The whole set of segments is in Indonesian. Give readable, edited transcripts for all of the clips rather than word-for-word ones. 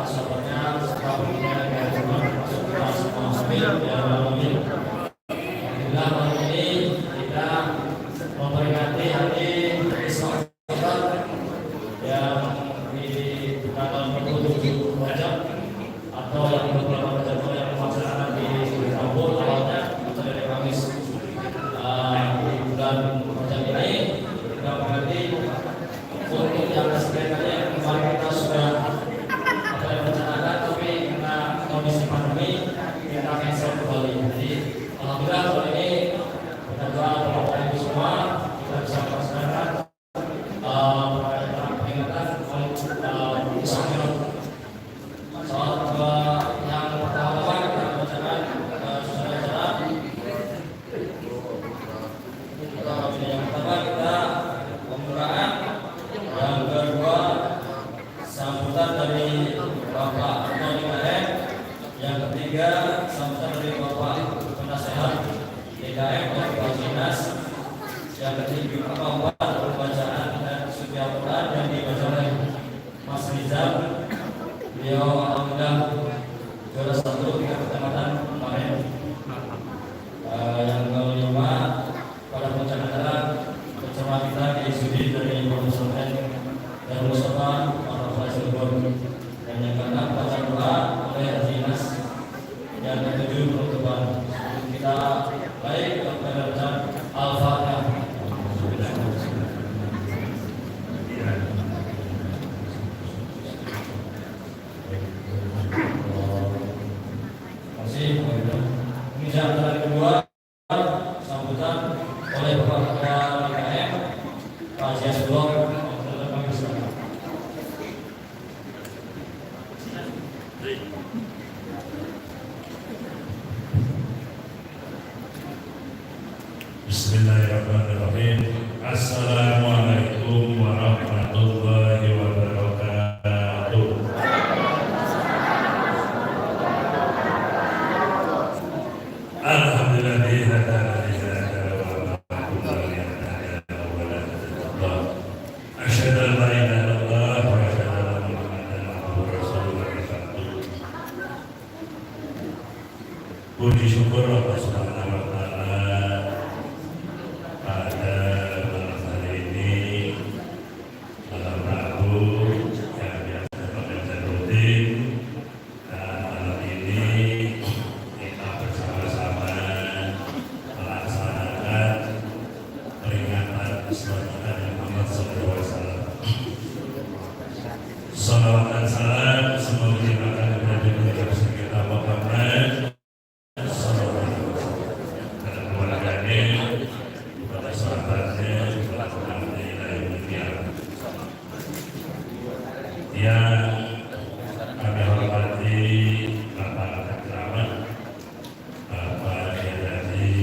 sahabatnya, serta pimpinan yang termasuk semua hamil yang hamil. Alhamdulillah malam ini kita memperingati hari Isra yang di tanggal 27 Rajab atau yang 28 Rajab yang melaksanakan di Rabu awalnya atau dari Kamis di bulan Rajab ini kita mengerti untuk yang sebenarnya kemarin kita sudah ada yang rencanakan tapi karena kondisi pandemi kita cancel kembali. Jadi alhamdulillah tahun ini kita doa Bapak Ibu semua kita bisa melaksanakan peringatan Isra. Soal yang pertama kita bacakan saudara-saudara. Yang pertama kita pembukaan, yang kedua sambutan dari Bapak Tony DKM, yang ketiga sambutan dari Bapak Penasehat DKM dan Bapak Dinas, yang ketiga keempat pembacaan dan suci Al-Quran yang dibaca oleh Mas Rizal. Beliau alhamdulillah juara 1 tingkat kecamatan kemarin. Yang kelima pada pembacaan acara bersama kita di studi dari Profesor N dan Mustafa Al-Fatihah Cirebon, dan yang keenam baca doa oleh Dinas, yang ketujuh penutupan. Kita baik kepada bacaan Al-Fatihah. Ini yang kedua sambutan oleh Bapak Ketua DKM Pak Zias Blok. Bismillahirrahmanirrahim. Assalamualaikum warahmatullahi wabarakatuh. Alhamdulillah hadana li hadza wa ma kunna linahtadiya lawla an hadana. Asyhadu an la ilaha illallah wa asyhadu anna Muhammadan abduhu wa rasuluh. Puji syukur Allah Subhanahu wa taala pada malam hari ini, malam Rabu yang biasa pada rutin, dan malam ini kita bersama-sama melaksanakan peringatan Isra Nabi Muhammad SAW. Salawat dan salam semoga dilimpahkan kepada Nabi kita Muhammad dan keluarganya, kepada sahabatnya, kepada yang kami hormati Bapak Ketua Bapak Yadadi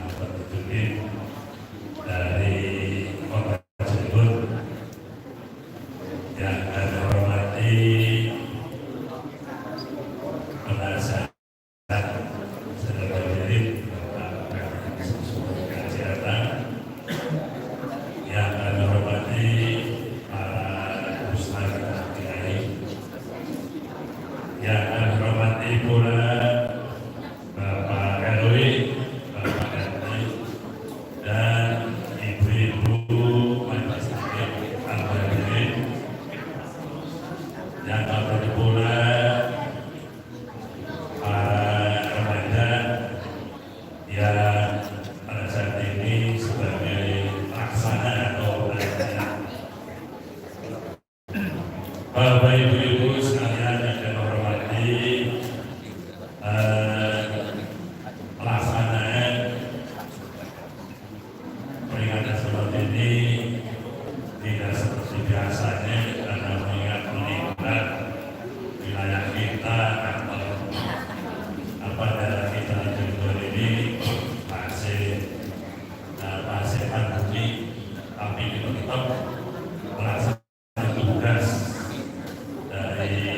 Ahmad Tudin dari Kota Cirebon, yang kami hormati penasihat saudara Wirid Bapak Kajiatan, yang kami hormati para ustaz dan kiai, yang kami hormati pula Bapak RW, Bapak RT, dan ibu-ibu majelis taklim al-hadirin, yang kami hormati pula para remaja yang pada saat ini sebagai pelaksana atau pelaksana. Bapak ibu-ibu sekalian yang kami hormati, pelaksanaan peringatan seperti ini tidak seperti biasanya karena mengingat melibat wilayah kita atau daerah kita di Cirebon ini masih pandemi, tapi kita tetap melaksanakan tugas dari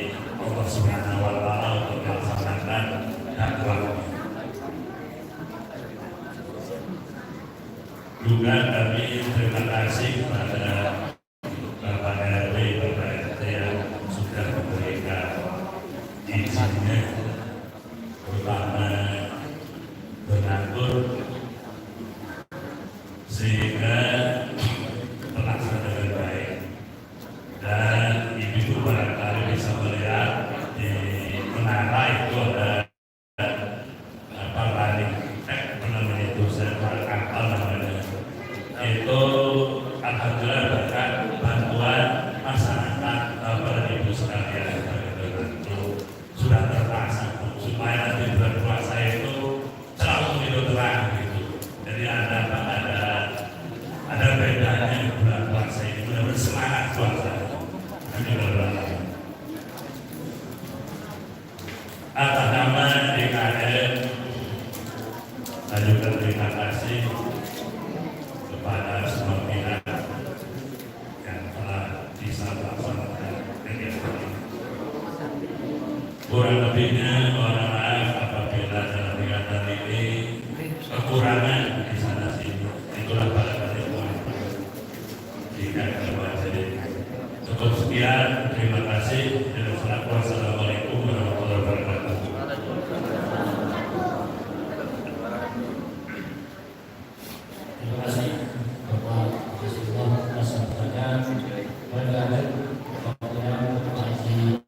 Kurang lebihnya mohon maaf apabila dalam kegiatan ini kekurangan di sana sini. Itulah barangkali jika jadi cukup sekian. Terima kasih. Wassalamualaikum warahmatullahi wabarakatuh. Terima kasih Bapak Rasulullah atas pertanyaan. Bagaimana Bapak Haji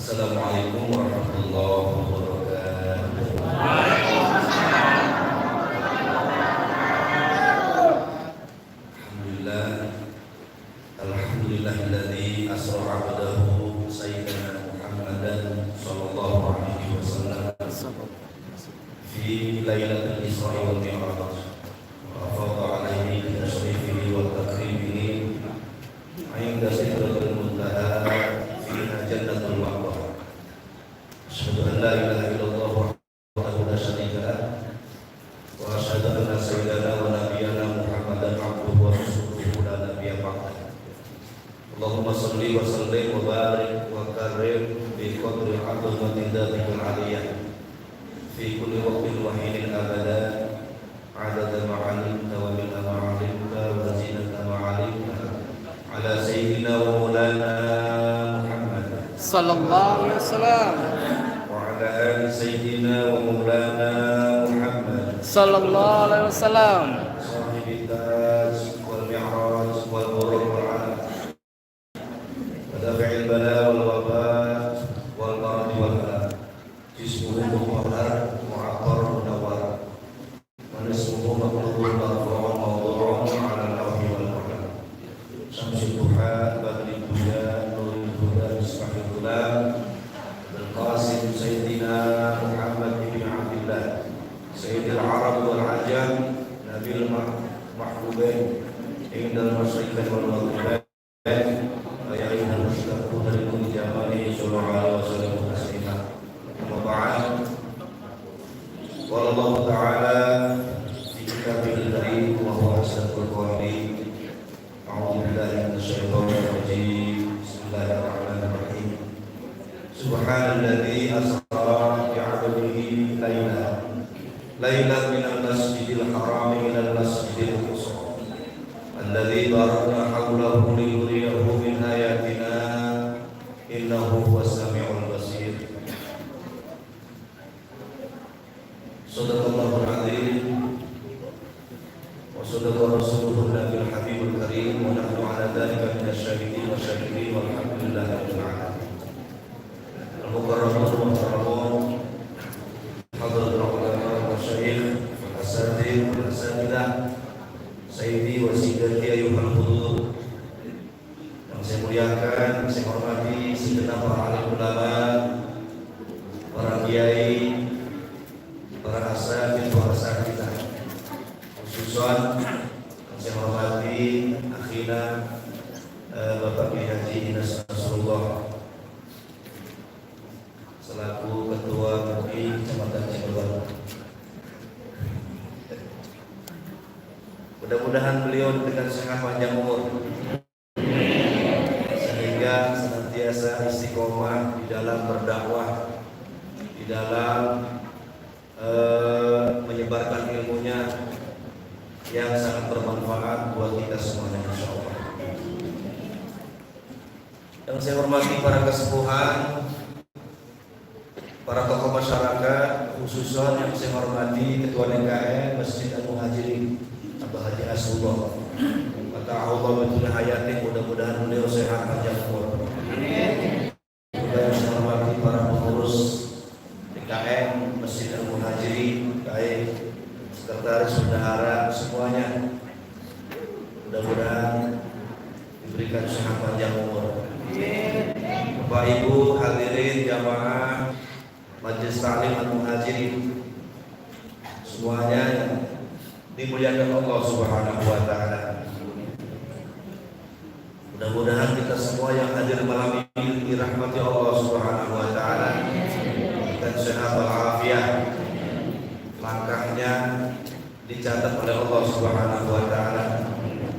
Assalamualaikum warahmatullahi wabarakatuh. Alhamdulillah, alhamdulillahilladzi asra 'abdahu sayyidina Muhammadan sallallahu alaihi wasallam fi lailatul Isra wal Mi'raj wa fadha 'alaihi bi tashrifihi wa takrimihi 'inda sidratil muntaha fiha jannatul ma'wa. Asyhadu an la ilaha illallah wahdahu la syarika lah wa asyhadu anna sayyidana wa nabiyyana Muhammadan abduhu wa rasuluhu la nabiyya ba'dah. Allahumma shalli wa sallim wa barik wa karim bi qadri 'azmatin dzatikal 'aliyyah fi kulli waqtin wa hinin abada 'adada ma'alimka wa min ma'alimka wa zinata ma'alimka sallallahu alaihi wasallam, وعلى آل سيدنا ومولانا محمد sallallahu alaihi wasallam, صاحب التاج والمعراج والغرور والعلم ودفع البلاء والوباء والمرض والبلاء جسمه مطهر معطر منور ونسمه مقلوب مرفوع موضوع على اللوح والقلم شمس الضحى بدر الدجى نور الهدى مصباح الظلام القاسم سيدنا محمد بن عبد الله سيد العرب والعجم نبي المحبوبين عند المشرقين والمغربين ويا أيها المشتاقون لكل جماله صلى الله عليه وسلم تسليما وبعد قال الله تعالى في كتابه الكريم وهو أصدق القائلين أعوذ بالله من الشيطان الرجيم بسم الله الرحمن الرحيم سبحان الذي أسرى بعبده ليلا من المسجد الحرام إلى المسجد الأقصى الذي باركنا حوله لنريه من آياتنا إنه هو السميع البصير صدق الله العظيم وصدق رسوله النبي الحبيب الكريم ونحن على ذلك من الشاهدين والشاكرين والحمد لله رب العالمين المكرمون والمحترمون حضرة العلماء والمشايخ والأساتذة والأساتذة Sayyidi wa Sayyidati ayyuhal hudur yang saya muliakan, saya hormati segenap para alim ulama, para kiai, para asatidz wa asatidzah, khususan yang saya hormati akhina Bapak Kiai Haji Inas Nasrullah selaku Ketua MUI Kecamatan Cirebon. Mudah-mudahan beliau diberikan sehat panjang umur sehingga senantiasa istiqomah di dalam berdakwah, di dalam menyebarkan ilmunya yang sangat bermanfaat buat kita semuanya insyaallah. Yang saya hormati para kesepuhan, para tokoh masyarakat, khususnya yang saya hormati Ketua DKM Masjid Al-Muhajirin Abah Haji Nasrullah, kata Allah betul hayati, mudah-mudahan beliau sehat panjang umur. Juga yang saya hormati para pengurus DKM Masjid Al-Muhajirin, baik sekretaris, bendahara, semuanya, mudah-mudahan diberikan sehat panjang umur. Bapak Ibu hadirin jamaah Majelis Ta'lim Al-Muhajirin semuanya yang dimuliakan Allah Subhanahu wa taala. Mudah-mudahan kita semua yang hadir malam ini dirahmati Allah Subhanahu wa taala dan sehat walafiat. Langkahnya dicatat oleh Allah Subhanahu wa taala.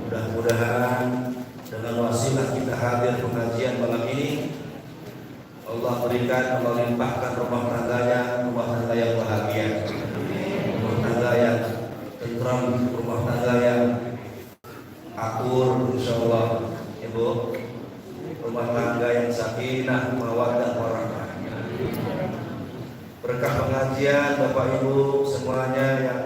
Mudah-mudahan dengan wasilah kita hadir pengajian malam ini, Allah berikan, Allah limpahkan rumah tangganya, rumah tangga yang bahagia, rumah tangga yang tentram, rumah tangga yang akur insyaallah, Ibu, rumah tangga yang sakinah, mawaddah warahmah. Berkah pengajian Bapak Ibu semuanya yang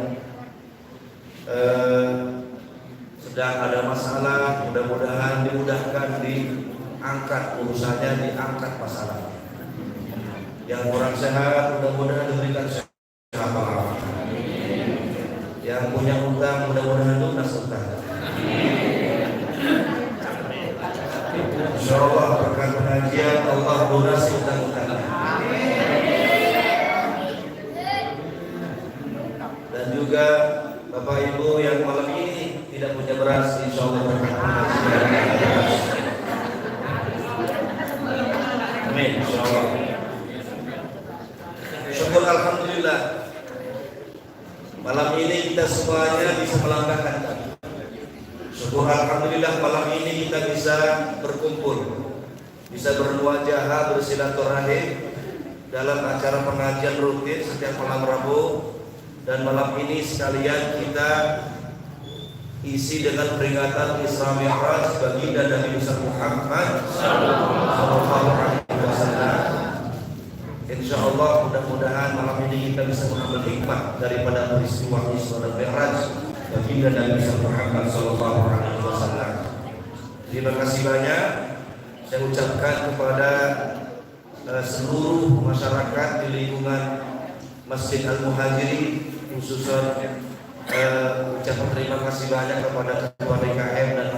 sedang ada masalah, mudah-mudahan dimudahkan, diangkat urusannya, diangkat masalah. Yang kurang sehat mudah-mudahan diberikan sehat walafiat. Yang punya utang mudah-mudahan lunas utang. Insyaallah berkat pengajian Allah lunas utang-utangnya. Dan juga Bapak Ibu yang malam ini tidak punya beras, insyaallah berkat pengajian. Amin insyaallah. Syukur alhamdulillah. Malam ini kita semuanya bisa melangkahkan kaki. Syukur alhamdulillah malam ini kita bisa berkumpul, bisa bermuajahah, bersilaturahim dalam acara pengajian rutin setiap malam Rabu. Dan malam ini sekalian kita isi dengan peringatan Isra Mi'raj baginda Nabi Muhammad sallallahu alaihi wasallam Insya Allah mudah-mudahan malam ini kita bisa mengambil hikmah daripada peristiwa Isra dan Mi'raj baginda Nabi Muhammad Sallallahu Alaihi Wasallam. Terima kasih banyak saya ucapkan kepada seluruh masyarakat di lingkungan Masjid Al-Muhajirin, khususnya ucapan terima kasih banyak kepada Ketua DKM dan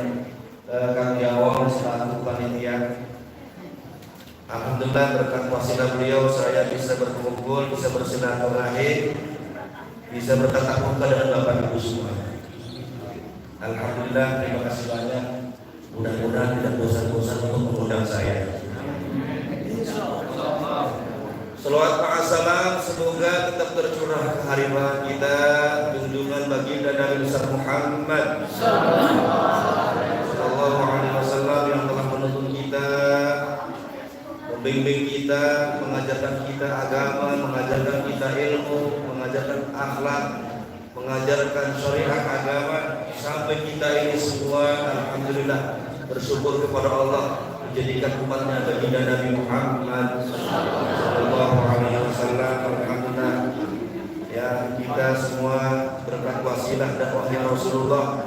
Kang Yawang selaku panitia. Alhamdulillah berkat wasilah beliau saya bisa berkumpul, bisa bersilaturahim, bisa bertatap muka dengan Bapak Ibu semua. Alhamdulillah, terima kasih banyak. Mudah-mudahan tidak bosan-bosan untuk mengundang saya. Salawat ma'asalam, semoga tetap tercurah keharibaan kita, junjungan baginda Nabi besar Muhammad Sallallahu Alaihi Wasallam yang telah menuntun kita, membimbing kita, mengajarkan kita agama, mengajarkan kita ilmu, mengajarkan akhlak, mengajarkan syariat agama, sampai kita ini semua alhamdulillah bersyukur kepada Allah menjadikan umatnya baginda Nabi Muhammad Sallallahu Alaihi Wasallam. Alhamdulillah ya, kita semua berkat wasilah dakwahnya Rasulullah,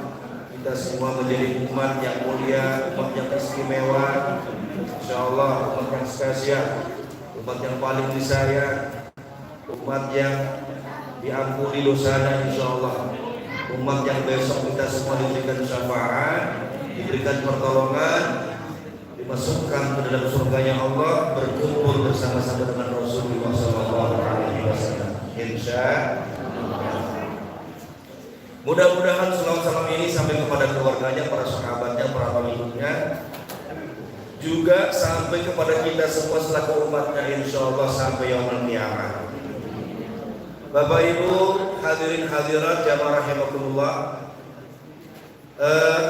kita semua menjadi umat yang mulia, umat yang istimewa, insyaallah umat yang spesial, umat yang paling disayang, umat yang diampuni dosanya insyaallah, umat yang besok kita semua diberikan syafaat, diberikan pertolongan, dimasukkan ke dalam surganya Allah, berkumpul bersama-sama dengan Rasulullah SAW. Insyaallah. Mudah-mudahan salam ini sampai kepada keluarganya, para sahabatnya, para pengikutnya, juga sampai kepada kita semua selaku umatnya insyaallah sampai yaumul qiyamah. Bapak Ibu hadirin hadirat jamaah rahimakumullah.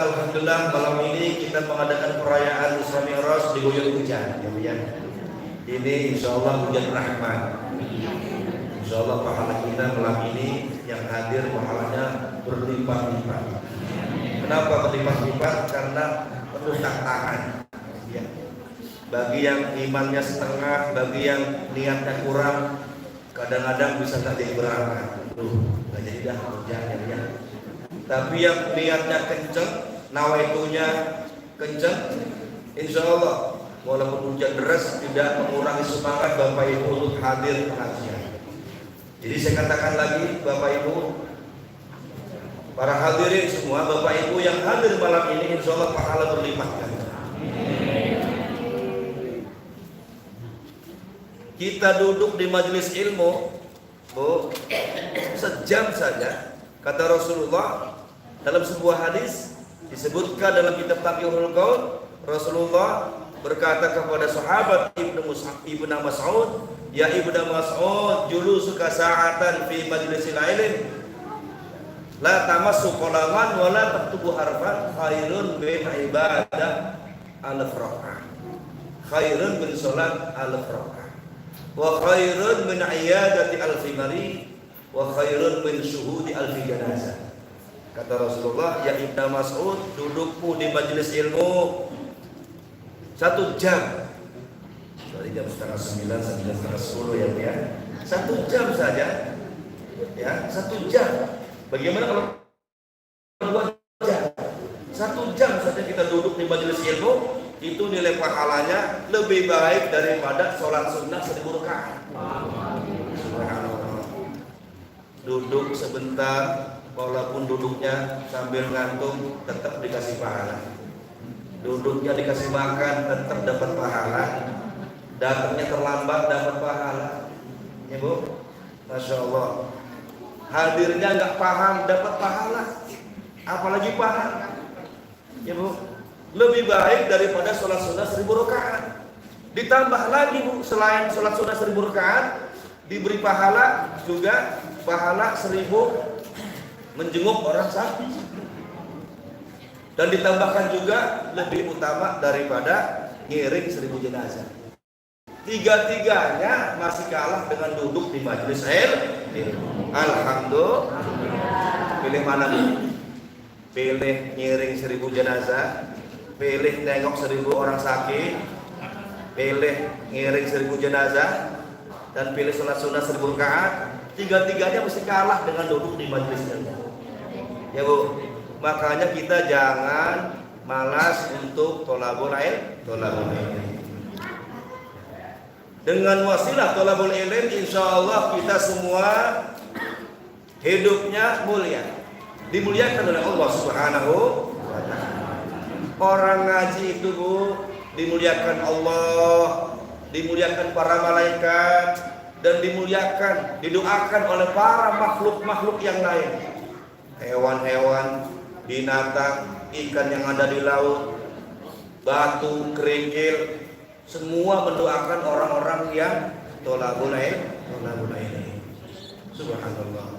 Alhamdulillah malam ini kita mengadakan perayaan Isra Mi'raj diguyur hujan, ya. Ini insyaallah hujan rahmat. Insyaallah pahala kita malam ini yang hadir pahalanya berlimpah-limpah. Kenapa berlimpah-limpah? Karena penuh tantangan. Ya. Bagi yang imannya setengah, bagi yang niatnya kurang, kadang-kadang bisa tak jadi berangkat. Nggak jadi dah hujan ya. Tapi yang niatnya kenceng, nawaitunya kenceng, insya Allah walaupun hujan deras tidak mengurangi semangat Bapak Ibu untuk hadir pengajian. Jadi saya katakan lagi Bapak Ibu, para hadirin semua, Bapak Ibu yang hadir malam ini insya Allah pahala berlimpah ganda. Kita duduk di majelis ilmu, Bu, sejam saja. Kata Rasulullah dalam sebuah hadis disebutkan dalam kitab Taqiyul Qaul, Rasulullah berkata kepada sahabat Ibnu Mas'ud, ya Ibnu Mas'ud, julusuka sa'atan fi majlisil ilm la tamassu qalaman wa la taktubu harfan khairun min ibadah alf rakaah, khairun min salat alf rakaah, wa khairun min iyadati alfi marid, wa khairun min syuhudi alfi janazah. Kata Rasulullah, ya Ibnu Mas'ud, dudukmu di majelis ilmu 1 jam dari jam 8:30 sampai jam 9:30 ya. 1 jam saja ya, 1 jam. Bagaimana kalau 2 jam? 1 jam saja kita duduk di majelis ilmu, itu nilai pahalanya lebih baik daripada sholat sunnah 1000 rakaat. Subhanallah. Duduk sebentar, walaupun duduknya sambil ngantuk tetap dikasih pahala. Duduknya dikasih makan tetap dapat pahala. Datangnya terlambat dapat pahala. Ya Bu, Masya Allah. Hadirnya nggak paham dapat pahala. Apalagi paham. Ya Bu, lebih baik daripada sholat sunnah 1000 rakaat. Ditambah lagi Bu, selain sholat sunnah 1000 rakaat, diberi pahala juga pahala 1000 menjenguk orang sakit. Dan ditambahkan juga lebih utama daripada ngiring 1000 jenazah. Tiga-tiganya masih kalah dengan duduk di majelis ilmu. Alhamdulillah. Pilih mana Bu? Pilih ngiring 1000 jenazah, pilih nengok 1000 orang sakit, pilih ngiring 1000 jenazah, dan pilih sholat sunnah 1000 rakaat, tiga-tiganya mesti kalah dengan duduk di majelis ilmu. Ya Bu, makanya kita jangan malas untuk tolabul ilm. Dengan wasilah tolabul ilm, insya Allah kita semua hidupnya mulia, dimuliakan oleh Allah Subhanahu wa Ta'ala. Orang ngaji itu Bu, dimuliakan Allah, dimuliakan para malaikat, dan dimuliakan, didoakan oleh para makhluk-makhluk yang lain. Hewan-hewan, binatang, ikan yang ada di laut, batu, kerikil, semua mendoakan orang-orang yang tolabul ilm. Subhanallah.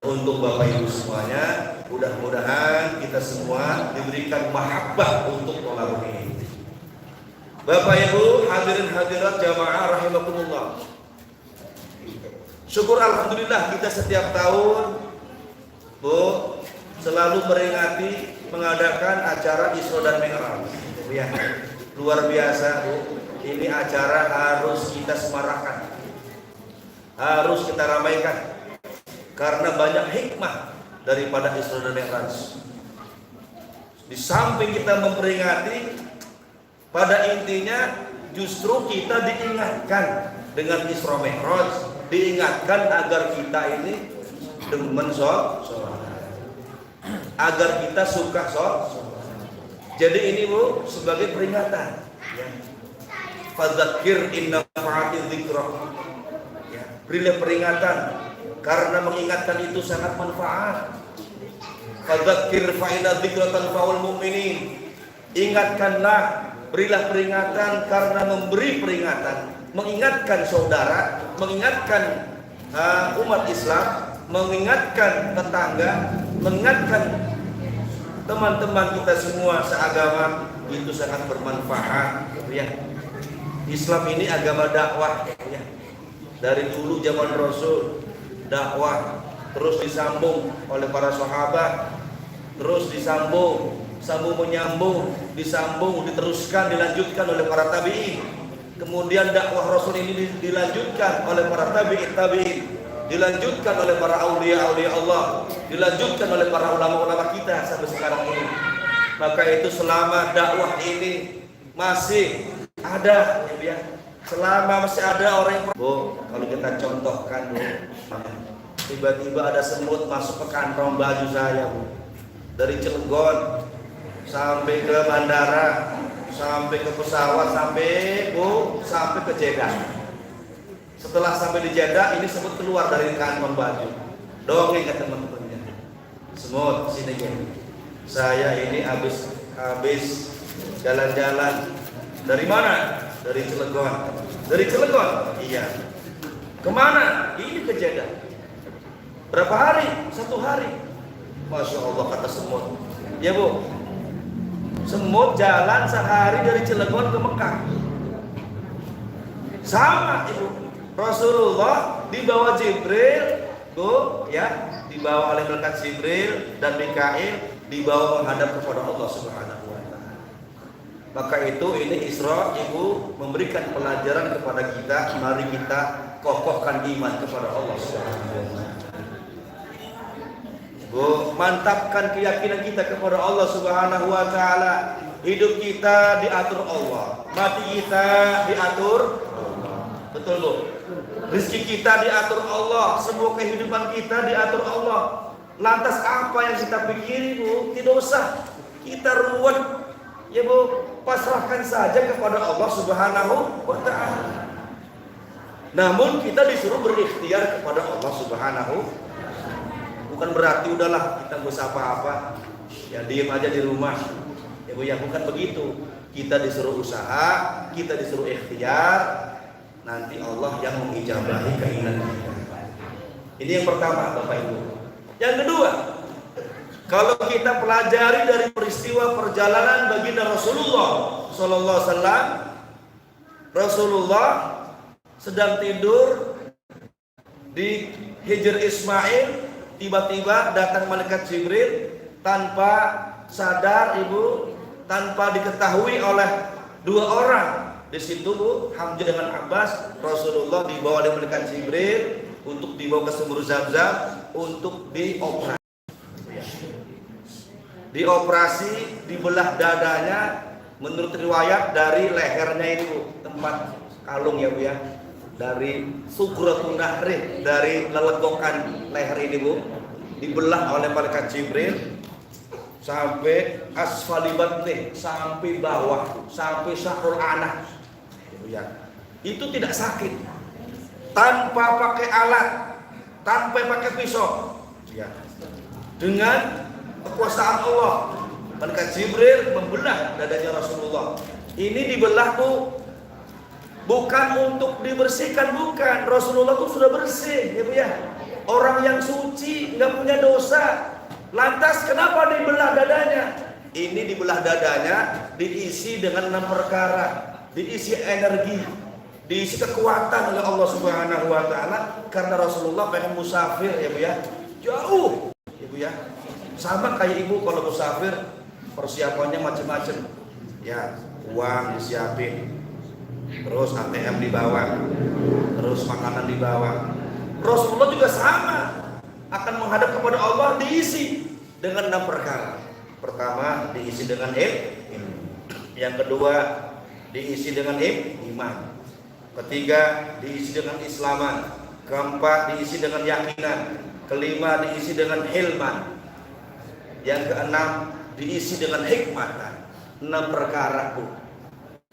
Untuk Bapak Ibu semuanya, mudah-mudahan kita semua diberikan mahabbah untuk tolabul ilm. Bapak Ibu hadirin hadirat jamaah rahimakumullah. Syukur alhamdulillah kita setiap tahun Bu selalu mengadakan acara Isra dan Mi'raj. Ya, luar biasa Bu. Ini acara harus kita semarakan, harus kita ramaikan, karena banyak hikmah daripada Isra dan Mi'raj. Di samping kita memperingati, pada intinya justru kita diingatkan dengan Isra Mi'raj, diingatkan agar kita ini demen sholat, agar kita suka sholat. Jadi ini Bu sebagai peringatan. Ya. Fadzakir inna fa'atiz dzikra. Ya, berilah peringatan karena mengingatkan itu sangat manfaat. Fadzakir fa inna dzikra tanfa'ul mu'minin. Ingatkanlah, berilah peringatan karena memberi peringatan, mengingatkan saudara, mengingatkan umat Islam, mengingatkan tetangga, mengingatkan teman-teman kita semua seagama, itu sangat bermanfaat. Ya. Islam ini agama dakwah. Ya. Dari dulu zaman Rasul dakwah, terus disambung oleh para sahabat, terus disambung menyambung, disambung, diteruskan, dilanjutkan oleh para tabi'in. Kemudian dakwah Rasul ini dilanjutkan oleh para tabi'in, dilanjutkan oleh para aulia Allah, dilanjutkan oleh para ulama-ulama kita sampai sekarang ini. Maka itu selama dakwah ini masih ada, ya, selama masih ada orang yang Bu, kalau kita contohkan Bu, tiba-tiba ada semut masuk ke kantong baju saya Bu, dari Cilegon sampai ke bandara, sampai ke pesawat, sampai ke Jeddah. Setelah sampai di Jeddah, ini semut keluar dari kantong baju. Dongeng ke teman-temannya. Semut, sini gini. Saya ini habis jalan-jalan. Dari mana? Dari Cilegon. Dari Cilegon? Iya. Kemana? Ini ke Jeddah. Berapa hari? 1 hari. Masya Allah, kata semut. Ya Bu, semut jalan sehari dari Cilegon ke Mekah. Sama Ibu, Rasulullah dibawa Jibril, Bu, ya, dibawa oleh malaikat Jibril dan Mikail, dibawa menghadap kepada Allah Subhanahu wa Ta'ala. Maka itu ini Isra, Ibu, memberikan pelajaran kepada kita. Mari kita kokohkan iman kepada Allah Subhanahu wa Ta'ala. Bu, mantapkan keyakinan kita kepada Allah Subhanahu wa Ta'ala. Hidup kita diatur Allah, mati kita diatur Allah. Betul Bu? Rezeki kita diatur Allah, semua kehidupan kita diatur Allah. Lantas apa yang kita pikiri Bu? Tidak usah kita ruwet, ya Bu, pasrahkan saja kepada Allah Subhanahu wa Ta'ala. Namun kita disuruh berikhtiar kepada Allah Subhanahu. Bukan berarti udahlah kita nggak usah apa-apa, ya diem aja di rumah, ya Bu, ya bukan begitu. Kita disuruh usaha, kita disuruh ikhtiar, nanti Allah yang mengijabahi keinginan kita. Ini yang pertama Bapak Ibu. Yang kedua, kalau kita pelajari dari peristiwa perjalanan baginda Rasulullah Sallallahu Alaihi Wasallam, Rasulullah sedang tidur di Hijr Ismail. Tiba-tiba datang malaikat Jibril tanpa sadar Ibu, tanpa diketahui oleh 2 orang Di situ Bu, Hamzah dengan Abbas, Rasulullah dibawa oleh malaikat Jibril untuk dibawa ke sumur Zam-Zam untuk dioperasi. Dioperasi, dibelah dadanya, menurut riwayat dari lehernya ini Bu, tempat kalung ya Bu ya, dari sugratun nahri, dari lelegokan leher ini Bu, dibelah oleh malaikat Jibril sampai asfali batni, sampai bawah, sampai syahrul anah ya. Itu tidak sakit, tanpa pakai alat, tanpa pakai pisau ya. Dengan kekuasaan Allah, malaikat Jibril membelah dadanya Rasulullah. Ini dibelah Bu, bukan untuk dibersihkan, bukan. Rasulullah itu sudah bersih ya Bu ya, orang yang suci, nggak punya dosa. Lantas kenapa dibelah dadanya? Ini dibelah dadanya diisi dengan 6 perkara, diisi energi, diisi kekuatan oleh Allah Subhanahu wa taala, karena Rasulullah pengen musafir ya Bu ya, jauh ya Bu ya. Sama kayak ibu kalau musafir persiapannya macam-macam ya, uang disiapin, terus ATM dibawa, terus makanan dibawa. Rasulullah juga sama, akan menghadap kepada Allah, diisi dengan 6 perkara. Pertama diisi dengan ilmu, yang kedua diisi dengan iman, ketiga diisi dengan islaman, keempat diisi dengan yakinan, kelima diisi dengan hilman, yang keenam diisi dengan hikmatan. 6 perkara Bu.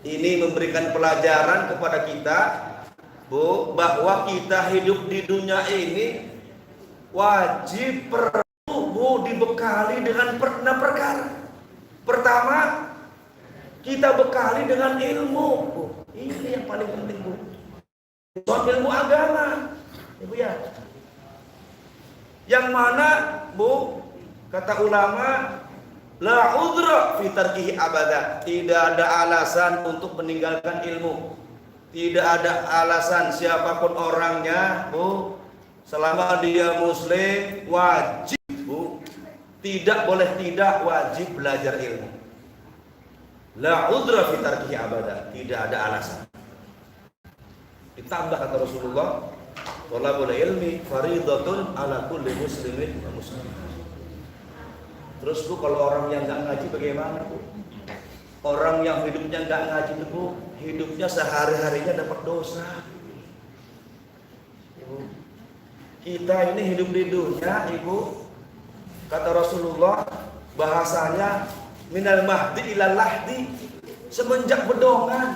Ini memberikan pelajaran kepada kita Bu, bahwa kita hidup di dunia ini wajib perlu Bu dibekali dengan 6 perkara. Pertama, kita bekali dengan ilmu Bu. Ini yang paling penting Bu, soal ilmu agama ya Bu ya, yang mana Bu, kata ulama, la udra fi tarkihi abada, tidak ada alasan untuk meninggalkan ilmu. Tidak ada alasan siapapun orangnya Bu, selama dia muslim wajib Bu, tidak boleh tidak, wajib belajar ilmu. La udra fi tarkihi abada, tidak ada alasan. Ditambah kata Rasulullah, talabul ilmi faridatun ala kulli muslimin wa muslimin. Terus Bu, kalau orang yang nggak ngaji bagaimana Bu? Orang yang hidupnya nggak ngaji itu Bu, hidupnya sehari-harinya dapat dosa. Ibu, kita ini hidup di dunia Ibu, kata Rasulullah, bahasanya minal mahdi ilal lahdi, semenjak bedongan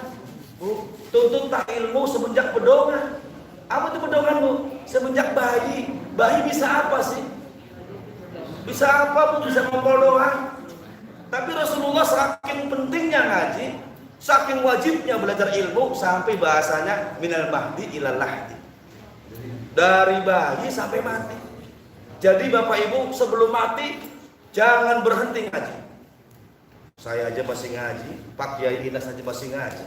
Bu, tuntutlah ilmu semenjak bedongan. Apa itu bedongan Bu? Semenjak bayi. Bayi bisa apa sih? Bisa apa Bu? Bisa ngompol doang. Tapi Rasulullah saking pentingnya ngaji, saking wajibnya belajar ilmu, sampai bahasanya minal mahdi ilal lahdi, dari bayi sampai mati. Jadi Bapak Ibu, sebelum mati jangan berhenti ngaji. Saya aja masih ngaji, Pak Kiai Inas aja masih ngaji,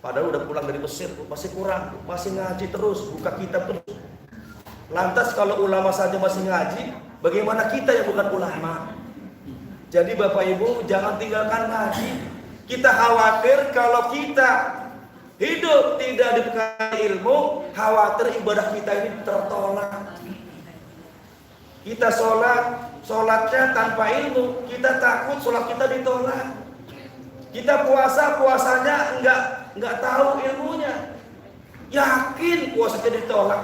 padahal udah pulang dari Mesir, masih kurang, masih ngaji terus, buka kitab terus. Lantas kalau ulama saja masih ngaji, bagaimana kita yang bukan ulama? Jadi Bapak Ibu, jangan tinggalkan ngaji. Kita khawatir kalau kita hidup tidak dibekali ilmu, khawatir ibadah kita ini tertolak. Kita sholatnya tanpa ilmu, kita takut sholat kita ditolak. Kita puasanya enggak tahu ilmunya, yakin puasanya ditolak.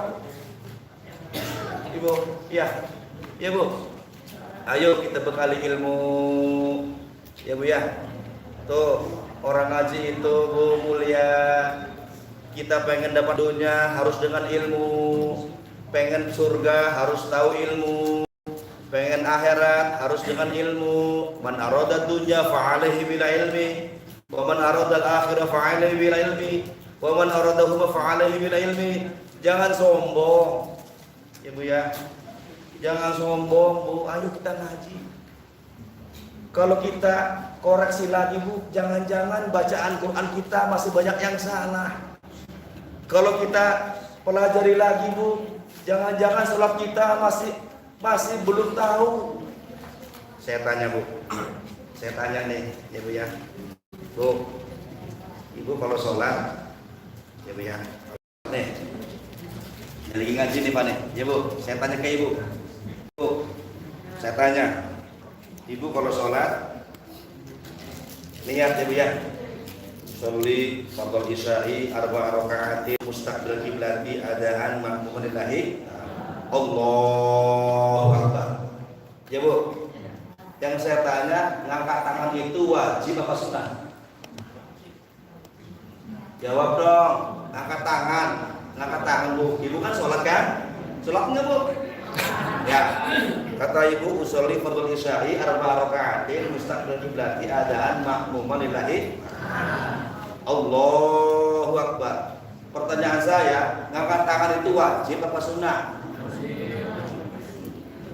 Ibu, ya Bu, ayo kita bekali ilmu ya Bu ya. Tuh orang ngaji itu Bu mulia. Kita pengen dapat dunia harus dengan ilmu, pengen surga harus tahu ilmu, pengen akhirat harus dengan ilmu. Man arada dunya fa alaihi bil ilmi, wa man arada al akhirah fa alaihi bil ilmi, wa man aradahuma fa alaihi bil ilmi. Jangan sombong ya Bu ya. Jangan sombong Bu, ayo kita ngaji. Kalau kita koreksi lagi Bu, jangan-jangan bacaan Quran kita masih banyak yang salah. Kalau kita pelajari lagi Bu, jangan-jangan sholat kita masih belum tahu. Saya tanya Bu, saya tanya nih ya Bu ya. Bu, Ibu kalau sholat, ya Bu ya. Nih, lagi ngaji nih Pak nih. Ya Bu, saya tanya ke Ibu. Bu, saya tanya. Ibu kalau sholat, niat ya Bu ya. Sholli fardhu isya'i arba'a raka'atin mustaqbil qiblati adaan ma'muman lillahi Allahu Akbar. Ya Bu, yang saya tanya, ngangkat tangan itu wajib apa sunnah? Jawab dong, angkat tangan Bu. Ibu kan sholat kan? Sholat enggak Bu? Ya, kata Ibu usolli fardhu isya'i arba'a raka'atin mustaqbil qiblati adaan ma'muman lillahi Allahu Akbar. Pertanyaan saya, ngangkat tangan itu wajib apa sunnah?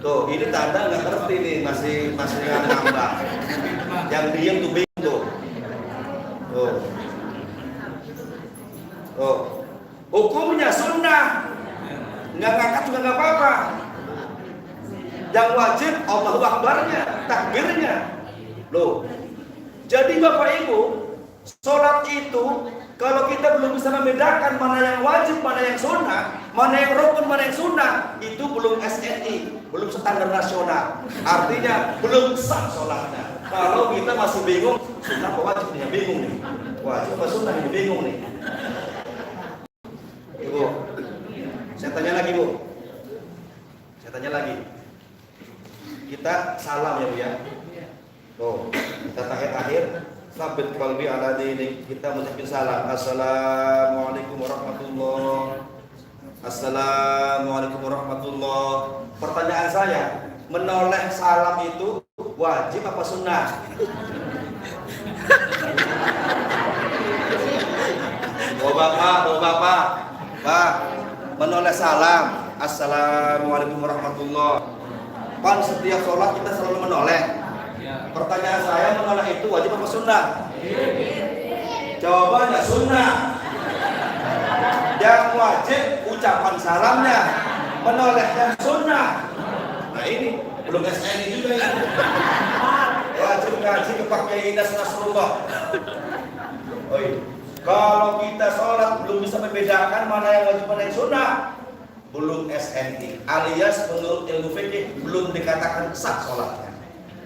Tuh, ini tanda nggak ngerti nih, masih ngambang. Yang diem tuh bingung tuh. Tuh. Hukumnya sunnah. Nggak ngangkat juga nggak apa-apa. Yang wajib Allahu Akbarnya, takbirnya. Loh. Jadi Bapak Ibu, sholat itu kalau kita belum bisa membedakan mana yang wajib, mana yang sunnah, mana yang rukun, mana yang sunnah, itu belum SNI, belum standar nasional. Artinya belum sah sholatnya. Kalau kita masih bingung, sunnah apa wajib nih? Bingung nih. Wajib apa sunnah ini? Bingung nih. Ibu, saya tanya lagi Bu. Saya tanya lagi. Kita salam ya Bu ya. Oh, kita akhir sabit qalbi ala dini, kita mengucapkan salam. Assalamualaikum warahmatullahi. Assalamualaikum warahmatullahi. Pertanyaan saya, menoleh salam itu wajib apa sunnah? Oh bapak, Pak, menoleh salam. Assalamualaikum warahmatullahi. Pan setiap sholat kita selalu menoleh. Pertanyaan saya, menoleh itu wajib apa sunnah? Jawabannya sunnah. Yang wajib ucapan salamnya, menolehnya sunnah. Nah ini belum SNI juga ya. Wajib ngaji kepada Inas Nasrullah. Oh iya. Kalau kita sholat belum bisa membedakan mana yang wajib mana yang sunnah, belum SNI, alias menurut ilmu fikih belum dikatakan sah sholatnya.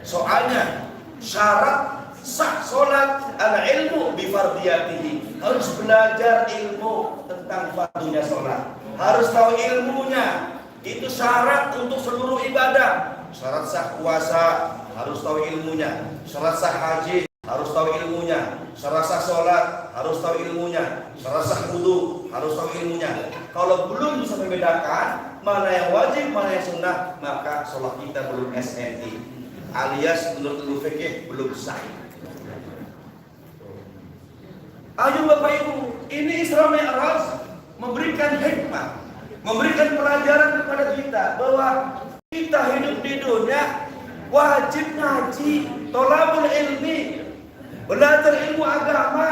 Soalnya syarat sah sholat al-ilmu bifardiyatihi, harus belajar ilmu tentang fardunya sholat, harus tahu ilmunya. Itu syarat untuk seluruh ibadah. Syarat sah puasa harus tahu ilmunya, syarat sah haji harus tahu ilmunya, syarat sah sholat harus tahu ilmunya, syarat sah wudu harus tahu ilmunya. Kalau belum bisa membedakan mana yang wajib mana yang sunnah, maka sholat kita belum SNI, alias menurut ilmu fikih belum sah. Ayo Bapak Ibu, ini Isra Mi'raj memberikan hikmah, memberikan pelajaran kepada kita bahwa kita hidup di dunia wajib ngaji, thalabul ilmi, belajar ilmu agama,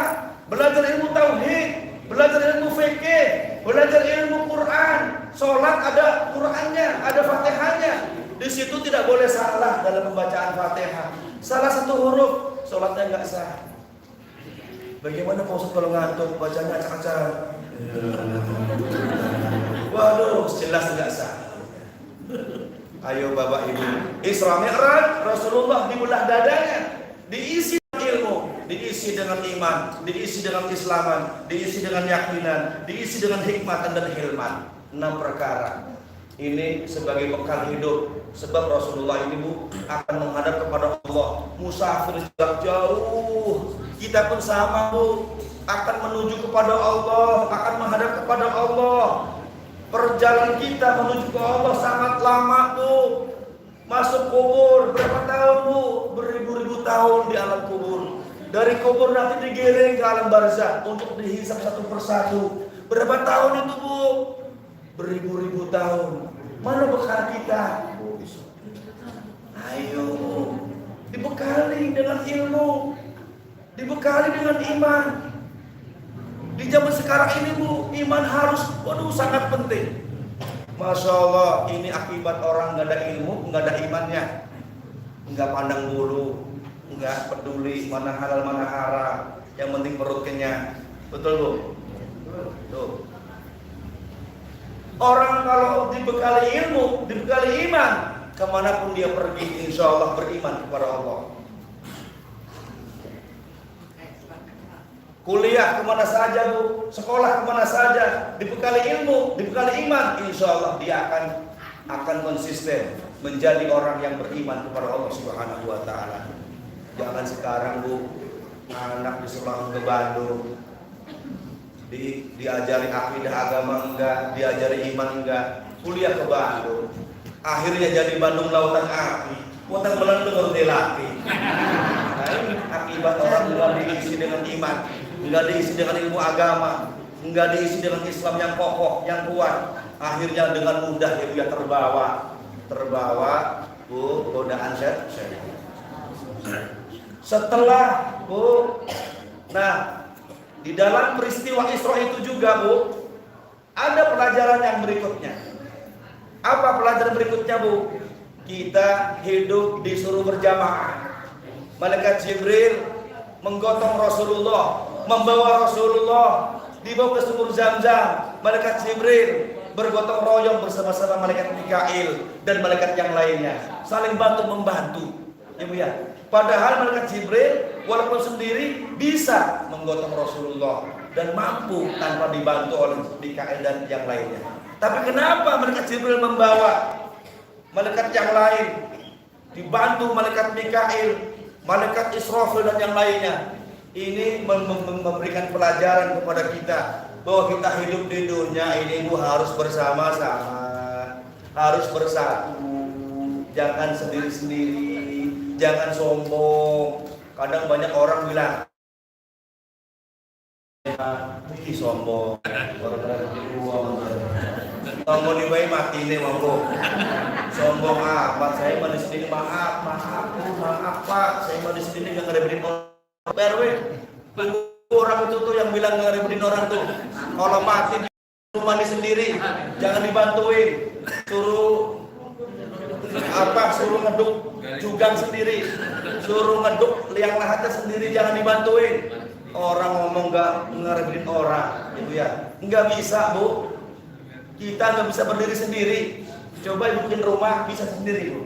belajar ilmu tauhid, belajar ilmu fikih, belajar ilmu Quran. Sholat ada Qurannya, ada Fatihahnya. Di situ tidak boleh salah dalam pembacaan Fatihah. Salah satu huruf, sholatnya nggak sah. Bagaimana Pak Ustaz kalau ngantuk bacanya acak-acak? Waduh, jelas nggak sah. Ayo Bapak Ibu, Isra Mi'raj Rasulullah di belah dadanya diisi dengan ilmu, diisi dengan iman, diisi dengan Islaman, diisi dengan yakinan, diisi dengan hikmatan dan hilman. 6 perkara. Ini sebagai bekal hidup. Sebab Rasulullah ini Bu akan menghadap kepada Allah. Musafir jauh. Kita pun sama Bu, akan menuju kepada Allah, akan menghadap kepada Allah. Perjalanan kita menuju ke Allah sangat lama Bu. Masuk kubur berapa tahun Bu? Beribu-ribu tahun di alam kubur. Dari kubur nanti digiring ke alam barzakh untuk dihisab satu persatu. Berapa tahun itu Bu? Beribu-ribu tahun. Mana bekal kita? Ayo Bu, dibekali dengan ilmu, dibekali dengan iman. Di zaman sekarang ini Bu, iman harus, sangat penting. Masya Allah, ini akibat orang nggak ada ilmu, nggak ada imannya, nggak pandang bulu, nggak peduli mana halal mana haram, yang penting perut kenyang. Betul Bu? Tuh. Orang kalau dibekali ilmu, dibekali iman, kemanapun dia pergi, insya Allah beriman kepada Allah. Kuliah kemana saja Bu, sekolah kemana saja, dibekali ilmu, dibekali iman, insya Allah dia akan konsisten menjadi orang yang beriman kepada Allah Subhanahu Wa Taala. Jangan sekarang Bu, anak di sekolah ke Bandung, diajari akidah agama enggak, diajari iman enggak, kuliah ke Bandung, akhirnya jadi Bandung lautan api, utang melendung orang laki. Nah ini akibat orang enggak diisi dengan iman, enggak diisi dengan ilmu agama, enggak diisi dengan Islam yang kokoh, yang kuat, akhirnya dengan mudah dia terbawa Bu godaan syaitan. Setelah Bu, nah di dalam peristiwa Isra itu juga Bu, ada pelajaran yang berikutnya. Apa pelajaran berikutnya Bu? Kita hidup disuruh berjamaah. Malaikat Jibril menggotong Rasulullah, membawa Rasulullah, dibawa ke sumur Zam-Zam. Malaikat Jibril bergotong royong bersama-sama malaikat Mikail dan malaikat yang lainnya, saling bantu membantu. Ya Bu ya. Padahal malaikat Jibril walaupun sendiri bisa menggotong Rasulullah dan mampu tanpa dibantu oleh Mikail dan yang lainnya. Tapi kenapa malaikat Jibril membawa malaikat yang lain, dibantu malaikat Mikail, malaikat Israfil dan yang lainnya? Ini memberikan pelajaran kepada kita bahwa kita hidup di dunia ini Bu harus bersama-sama, harus bersatu, jangan sendiri-sendiri, jangan sombong. Kadang banyak orang bilang, ih sombong, sombong di bayi mati nih mampu. Sombong apa? Saya mau di sini maaf Pak, saya mau di sini nggak ngerebutin orang. PRW, orang itu tuh yang bilang nggak ngerebutin orang tuh. Kalau mati suruh mandi sendiri, jangan dibantuin. Suruh ngeduk jugang sendiri, suruh ngeduk liang lahatnya sendiri, jangan dibantuin. Orang ngomong nggak ngerebutin orang, gitu ya? Nggak bisa Bu. Kita nggak bisa berdiri sendiri. Coba bikin rumah bisa sendiri Bu.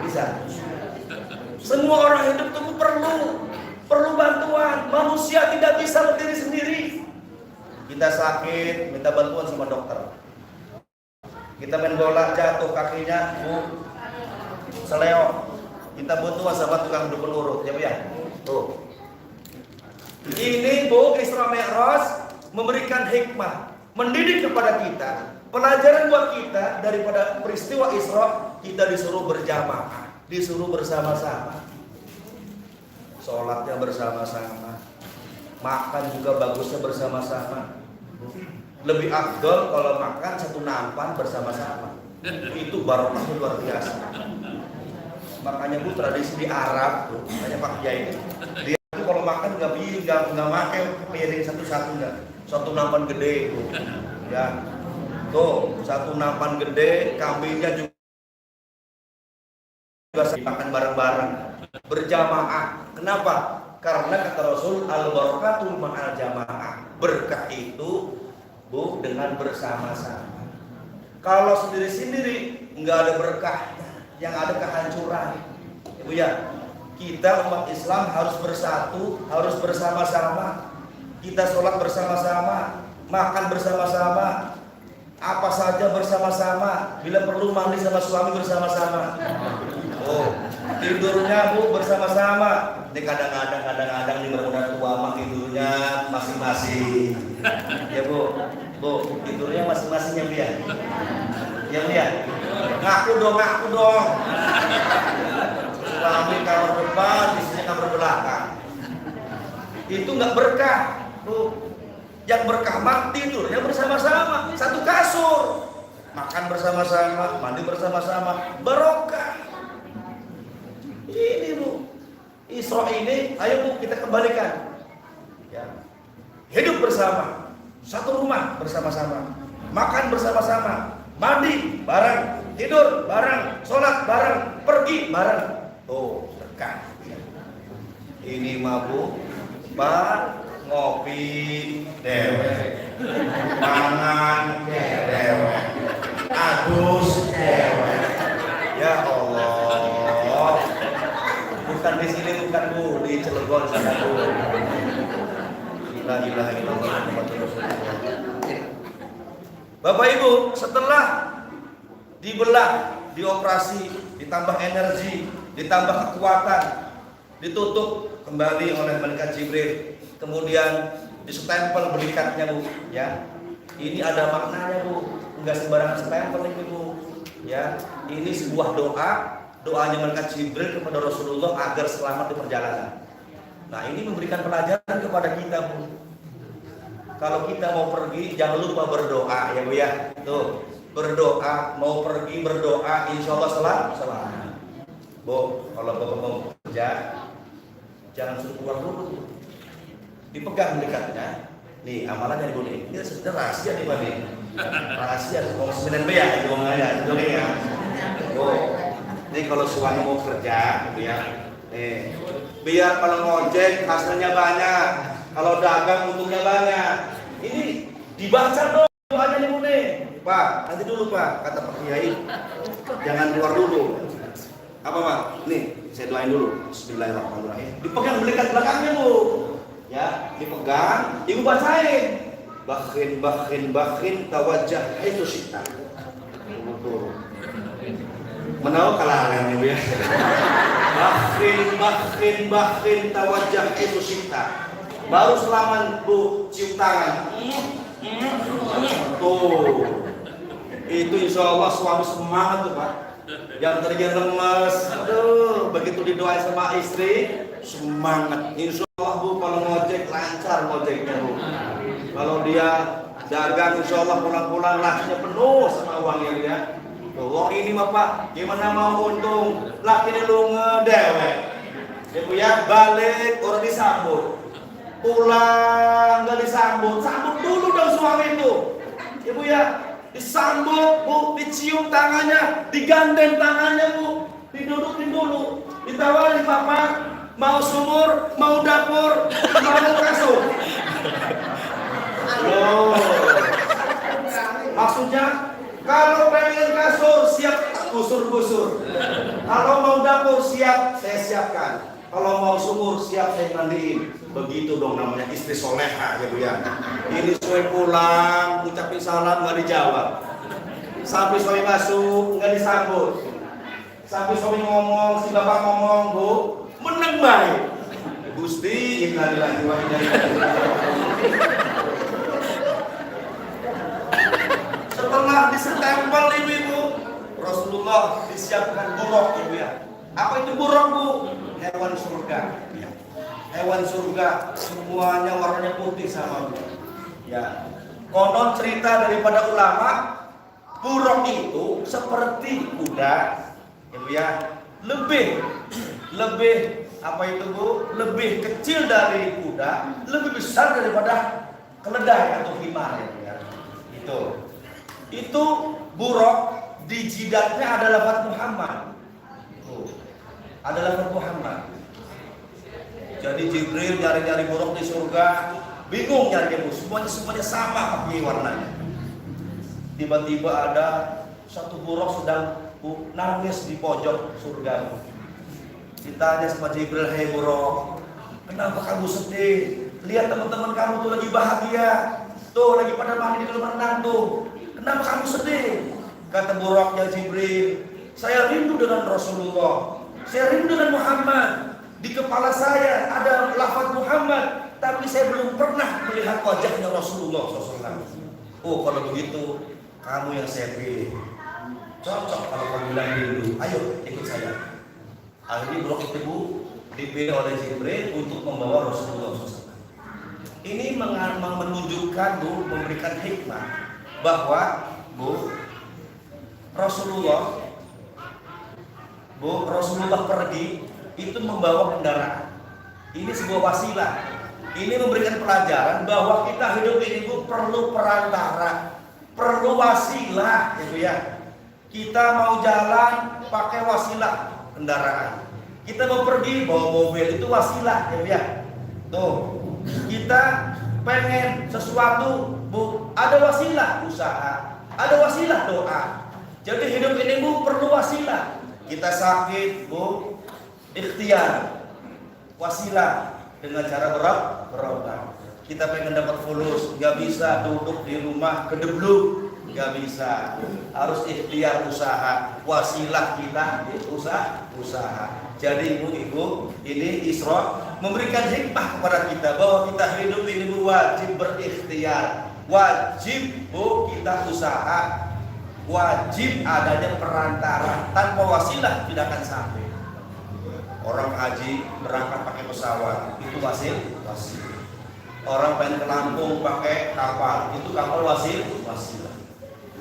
Bisa. Semua orang hidup itu perlu bantuan. Manusia tidak bisa berdiri sendiri. Kita sakit, minta bantuan sama dokter. Kita main bola jatuh kakinya Bu, seleo, kita butuh sama tukang dukun urut, ya Bu ya. Tuh. Ini Bu, Isra Mi'raj memberikan hikmah, mendidik kepada kita, pelajaran buat kita daripada peristiwa Isra. Kita disuruh berjamaah, disuruh bersama-sama, sholatnya bersama-sama, makan juga bagusnya bersama-sama. Lebih afdol kalau makan satu nampan bersama-sama. Itu barokahnya luar biasa. Makanya Bu, tradisi di Arab tuh, makanya Pak Kiai dia kalau makan nggak makan piring satu-satu, nggak, satu nampan gede tuh. Ya, tuh satu nampan gede, kambingnya juga makan bareng-bareng, berjamaah. Kenapa? Karena kata Rasul, al-barakatul ma'al jamaah. Berkah itu Bu dengan bersama-sama. Kalau sendiri-sendiri nggak ada berkah, yang ada kehancuran. Bu ya, kita umat Islam harus bersatu, harus bersama-sama. Kita sholat bersama-sama, makan bersama-sama, apa saja bersama-sama. Bila perlu mandi sama suami bersama-sama. Oh, tidurnya Bu bersama-sama. Ini kadang-kadang nih udah tua mah tidurnya masing-masing. Ya Bu, tidurnya masing-masing ya Bu ya. Ya Bu ya. Ngaku dong. Suami kamar depan, istrinya kamar belakang. Itu nggak berkah Bu. Yang berkah mah tidurnya bersama-sama, satu kasur, makan bersama-sama, mandi bersama-sama, barokah. Ini Bu, Isra ini, ayo Bu kita kembalikan. Ya. Hidup bersama, satu rumah bersama-sama, makan bersama-sama, mandi bareng, tidur bareng, sholat bareng, pergi bareng. Tuh berkah. Ini mah Bu, Pak, ngopi dewek, mangan dewek, adus dewek. Ya Allah, bukan di sini, bukan Bu, di Cilegon sana Bu. La ilaha illallah Muhammadur Rasulullah. Bapak Ibu, setelah dibelah, dioperasi, ditambah energi, ditambah kekuatan, ditutup kembali oleh malaikat Jibril, kemudian disempel berikatnya Bu, ya. Ini ada maknanya Bu, enggak sembarangan stempel ini Bu, ya. Ini sebuah doanya malaikat Jibril kepada Rasulullah agar selamat di perjalanan. Nah, ini memberikan pelajaran kepada kita Bu. Kalau kita mau pergi, jangan lupa berdoa ya Bu ya. Tuh, berdoa, mau pergi berdoa, insya Allah selamat. Bu, kalau Bapak mau kerja, jangan suruh keluar dulu. Dipegang dekatnya. Nih, amalannya Bu nih. Ini sebenarnya rahasia nih Pak nih. Rahasia, ngomong 9B ya, ngomongnya dulu ya. Bu, ini kalau suami mau kerja, Bu ya. Nih, biar kalau ngojek hasilnya banyak, kalau dagang untungnya banyak. Ini dibaca dong doanya nih Bu nih. Pak, nanti dulu Pak, kata Pak Kiai. Jangan keluar dulu. Apa Pak? Nih, saya doain dulu. Bismillahirrahmanirrahim. Dipegang belikan belakangnya Bu. Ya, dipegang, Ibu bacain. Bakhin tawajjah itu sita. Betul. Menawa kalangan Ibu ya. Bakhin tawajjah itu sita. Baru selaman Bu cium tangan. Tuh. Itu insya Allah suami semangat tuh Pak. Yang tadinya lemes, aduh, begitu didoain sama istri, semangat. Insya Allah Bu, kalau ngojek lancar ngojeknya Bu. Kalau dia dagang, insya Allah pulang-pulang lakinya penuh sama uangnya ya. Tuh, uang ini mah Pak, gimana mau untung? Laki ini lu ngedewek. Ya Bu ya, balik orang disambut. Pulang nggak disambut, sambut dulu dong suami itu. Ya Bu ya. Disambut Bu, dicium tangannya, digandeng tangannya Bu, didudukin dulu, ditawarin Papa, mau sumur, mau dapur, mau kasur. Loh, maksudnya kalau pengen kasur siap gusur-gusur, kalau mau dapur siap saya siapkan, kalau mau sumur siap saya mandiin. Begitu dong namanya istri soleha ya Bu ya. Ini suami pulang, ucapin salam nggak dijawab. Sampai suami masuk nggak disambut. Sampai suami ngomong, si bapak ngomong Bu, meneng baik. Gusti, innalillahi wa inna ilaihi raji'un. Setelah disestempel ibu-ibu, Rasulullah disiapkan buruk Ibu ya. Apa itu buruk Bu? Hewan surga. Ya. Hewan surga semuanya warnanya putih sama Bu. Ya. Konon cerita daripada ulama, buruk itu seperti kuda, Ibu ya. Lebih apa itu Bu? Lebih kecil dari kuda, lebih besar daripada keledai atau himar ya. Itu buruk di jidatnya ada lafaz Muhammad. Ada lafaz Muhammad. Jadi Jibril nyari-nyari buruk di surga, bingung nyari Bu. Semuanya sama tapi warnanya. Tiba-tiba ada satu buruk sedang nangis di pojok surga. Ditanya sama Jibril, "Hei buruk, kenapa kamu sedih? Lihat teman-teman kamu tuh lagi bahagia. Tuh lagi pada mandi di kolam renang tuh. Kenapa kamu sedih?" Kata buruknya Jibril, "Saya rindu dengan Rasulullah. Saya rindu dengan Muhammad. Di kepala saya ada lafaz Muhammad, tapi saya belum pernah melihat wajahnya Rasulullah SAW. Oh, kalau begitu, kamu yang saya pilih. Cocok kalau kamu bilang rindu. Ayo, ikut saya." Akhirnya buruk itu Bu dipilih oleh Jibril untuk membawa Rasulullah SAW. Ini menunjukkan Bu, memberikan hikmah bahwa Bu, Rasulullah pergi itu membawa kendaraan. Ini sebuah wasilah. Ini memberikan pelajaran bahwa kita hidup ini Bu perlu perantara, perlu wasilah ya Bu ya. Kita mau jalan pakai wasilah kendaraan. Kita mau pergi bawa mobil itu wasilah ya Bu ya. Tuh, Kita pengen sesuatu, Bu, ada wasilah usaha, ada wasilah doa. Jadi hidup ini, Bu, perlu wasilah. Kita sakit, Bu, ikhtiar, wasilah dengan cara berobat. Kita pengen dapat fulus, nggak bisa duduk di rumah kedebluk, nggak bisa. Harus ikhtiar, usaha, wasilah kita usaha. Jadi ibu-ibu, ini Isra memberikan hikmah kepada kita bahwa kita hidup ini, Bu, wajib berikhtiar, wajib, Bu, kita usaha, wajib adanya perantara. Tanpa wasilah tidak akan sampai. Orang haji berangkat pakai pesawat, itu wasilah. Orang pengen ke Lampung pakai kapal, itu kapal wasilah.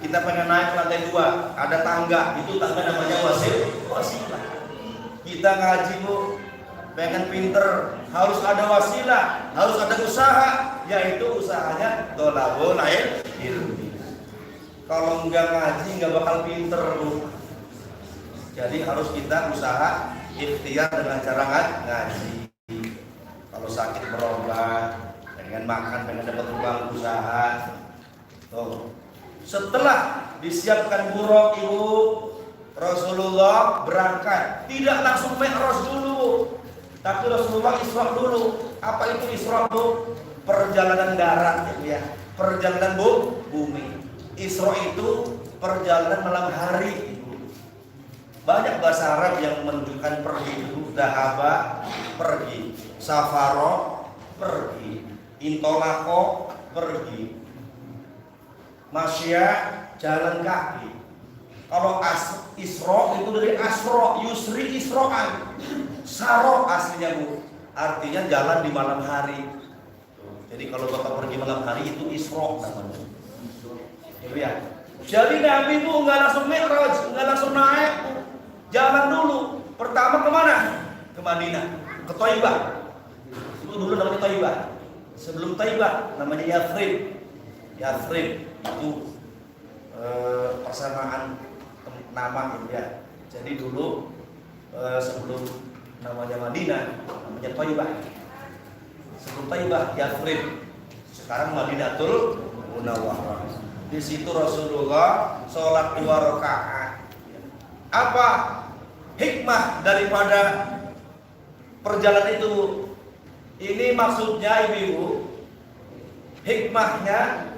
Kita pengen naik ke lantai 2, ada tangga, itu tangga namanya wasilah. Kita ngaji, Bu, pengen pinter, harus ada wasilah, harus ada usaha, yaitu usahanya thalabul ilmi. Kalau enggak ngaji enggak bakal pinter, Bu. Jadi harus kita usaha, ikhtiar dengan cara ngaji. Kalau sakit berobat, pengen makan, pengen dapat uang, usaha. Tuh. Setelah disiapkan buruk, Ibu, Rasulullah berangkat. Tidak langsung mi'raj dulu, tapi Rasulullah Isra dulu. Apa itu Isra, Bu? Perjalanan darat, ya. Perjalanan bumi. Isra itu perjalanan malam hari, Ibu. Banyak bahasa Arab yang menunjukkan pergi itu. Dahaba, pergi. Safaro, pergi. Intolako, pergi. Masya, jalan kaki. Kalau Isra itu dari Asro, Yusri, Isro'an. Saro aslinya, Bu, artinya jalan di malam hari. Jadi kalau Bapak pergi malam hari itu Isra namanya. Ya. Jadi Nabi itu nggak langsung mi'raj, nggak langsung naik, Bu. Jalan dulu. Pertama kemana? Ke Madinah, ke Thaibah. Itu dulu namanya Thaibah. Sebelum Thaibah namanya Yathrib. Yathrib itu persamaan nama, ya. Jadi dulu sebelum namanya Madinah namanya Thaibah. Sebelum Thaibah Yathrib. Sekarang Madinatul Munawwarah. Di situ Rasulullah sholat 2 rakaat. Apa hikmah daripada perjalanan itu? Ini maksudnya, Ibu, hikmahnya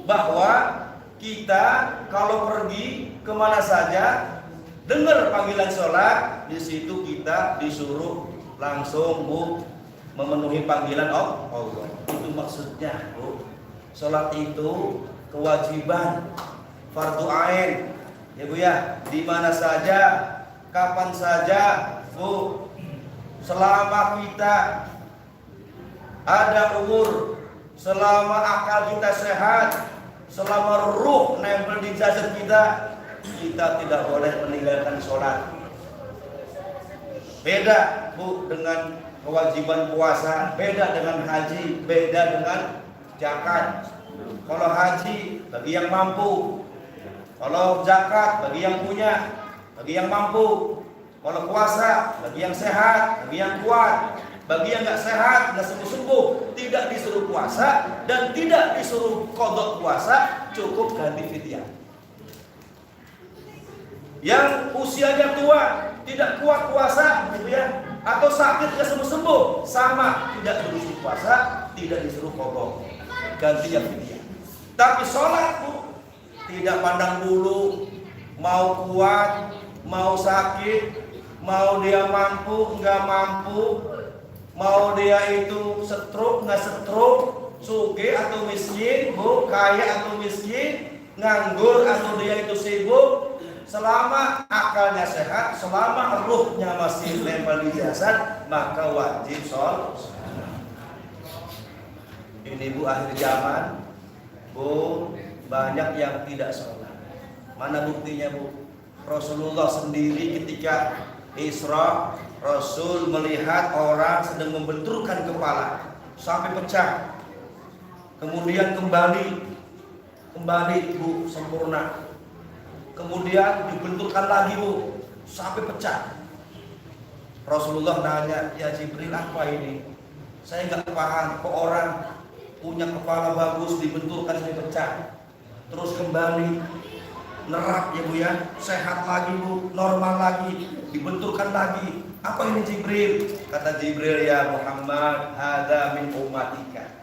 bahwa kita kalau pergi kemana saja, dengar panggilan sholat, di situ kita disuruh langsung, Bu, memenuhi panggilan Allah. Itu maksudnya, Bu. Sholat itu kewajiban, fardu ain, ya, Bu, ya. Di mana saja, kapan saja, Bu, selama kita ada umur, selama akal kita sehat, selama ruh nempel di jasad kita, kita tidak boleh meninggalkan sholat. Beda, Bu, dengan kewajiban puasa, beda dengan haji, beda dengan zakat. Kalau haji bagi yang mampu, kalau zakat bagi yang punya, bagi yang mampu. Kalau puasa bagi yang sehat, bagi yang kuat. Bagi yang nggak sehat, nggak sembuh-sembuh, tidak disuruh puasa dan tidak disuruh qadha puasa, cukup ganti fidyah. Yang usianya tua, tidak kuat puasa, gitu ya, atau sakit nggak sembuh-sembuh, sama, tidak disuruh puasa, tidak disuruh qadha, gantinya fidyah. Tapi sholat, Bu, tidak pandang bulu, mau kuat, mau sakit, mau dia mampu, nggak mampu. Mau dia itu stroke, nggak stroke, sugih atau miskin, Bu, kaya atau miskin, nganggur atau dia itu sibuk, selama akalnya sehat, selama ruhnya masih nempel di jasad, maka wajib sholat. Ini, Bu, akhir zaman, Bu, banyak yang tidak sholat. Mana buktinya, Bu? Rasulullah sendiri ketika Isra, Rasul melihat orang sedang membenturkan kepala sampai pecah, kemudian kembali, Bu, sempurna, kemudian dibenturkan lagi, Bu, sampai pecah. Rasulullah nanya, ya Jibril, apa ini? Saya nggak paham kok orang punya kepala bagus dibenturkan sampai pecah, terus kembali nerap ya Bu ya, sehat lagi Bu, normal lagi, dibenturkan lagi. Apa ini Jibril? Kata Jibril, ya Muhammad, ada min umatika.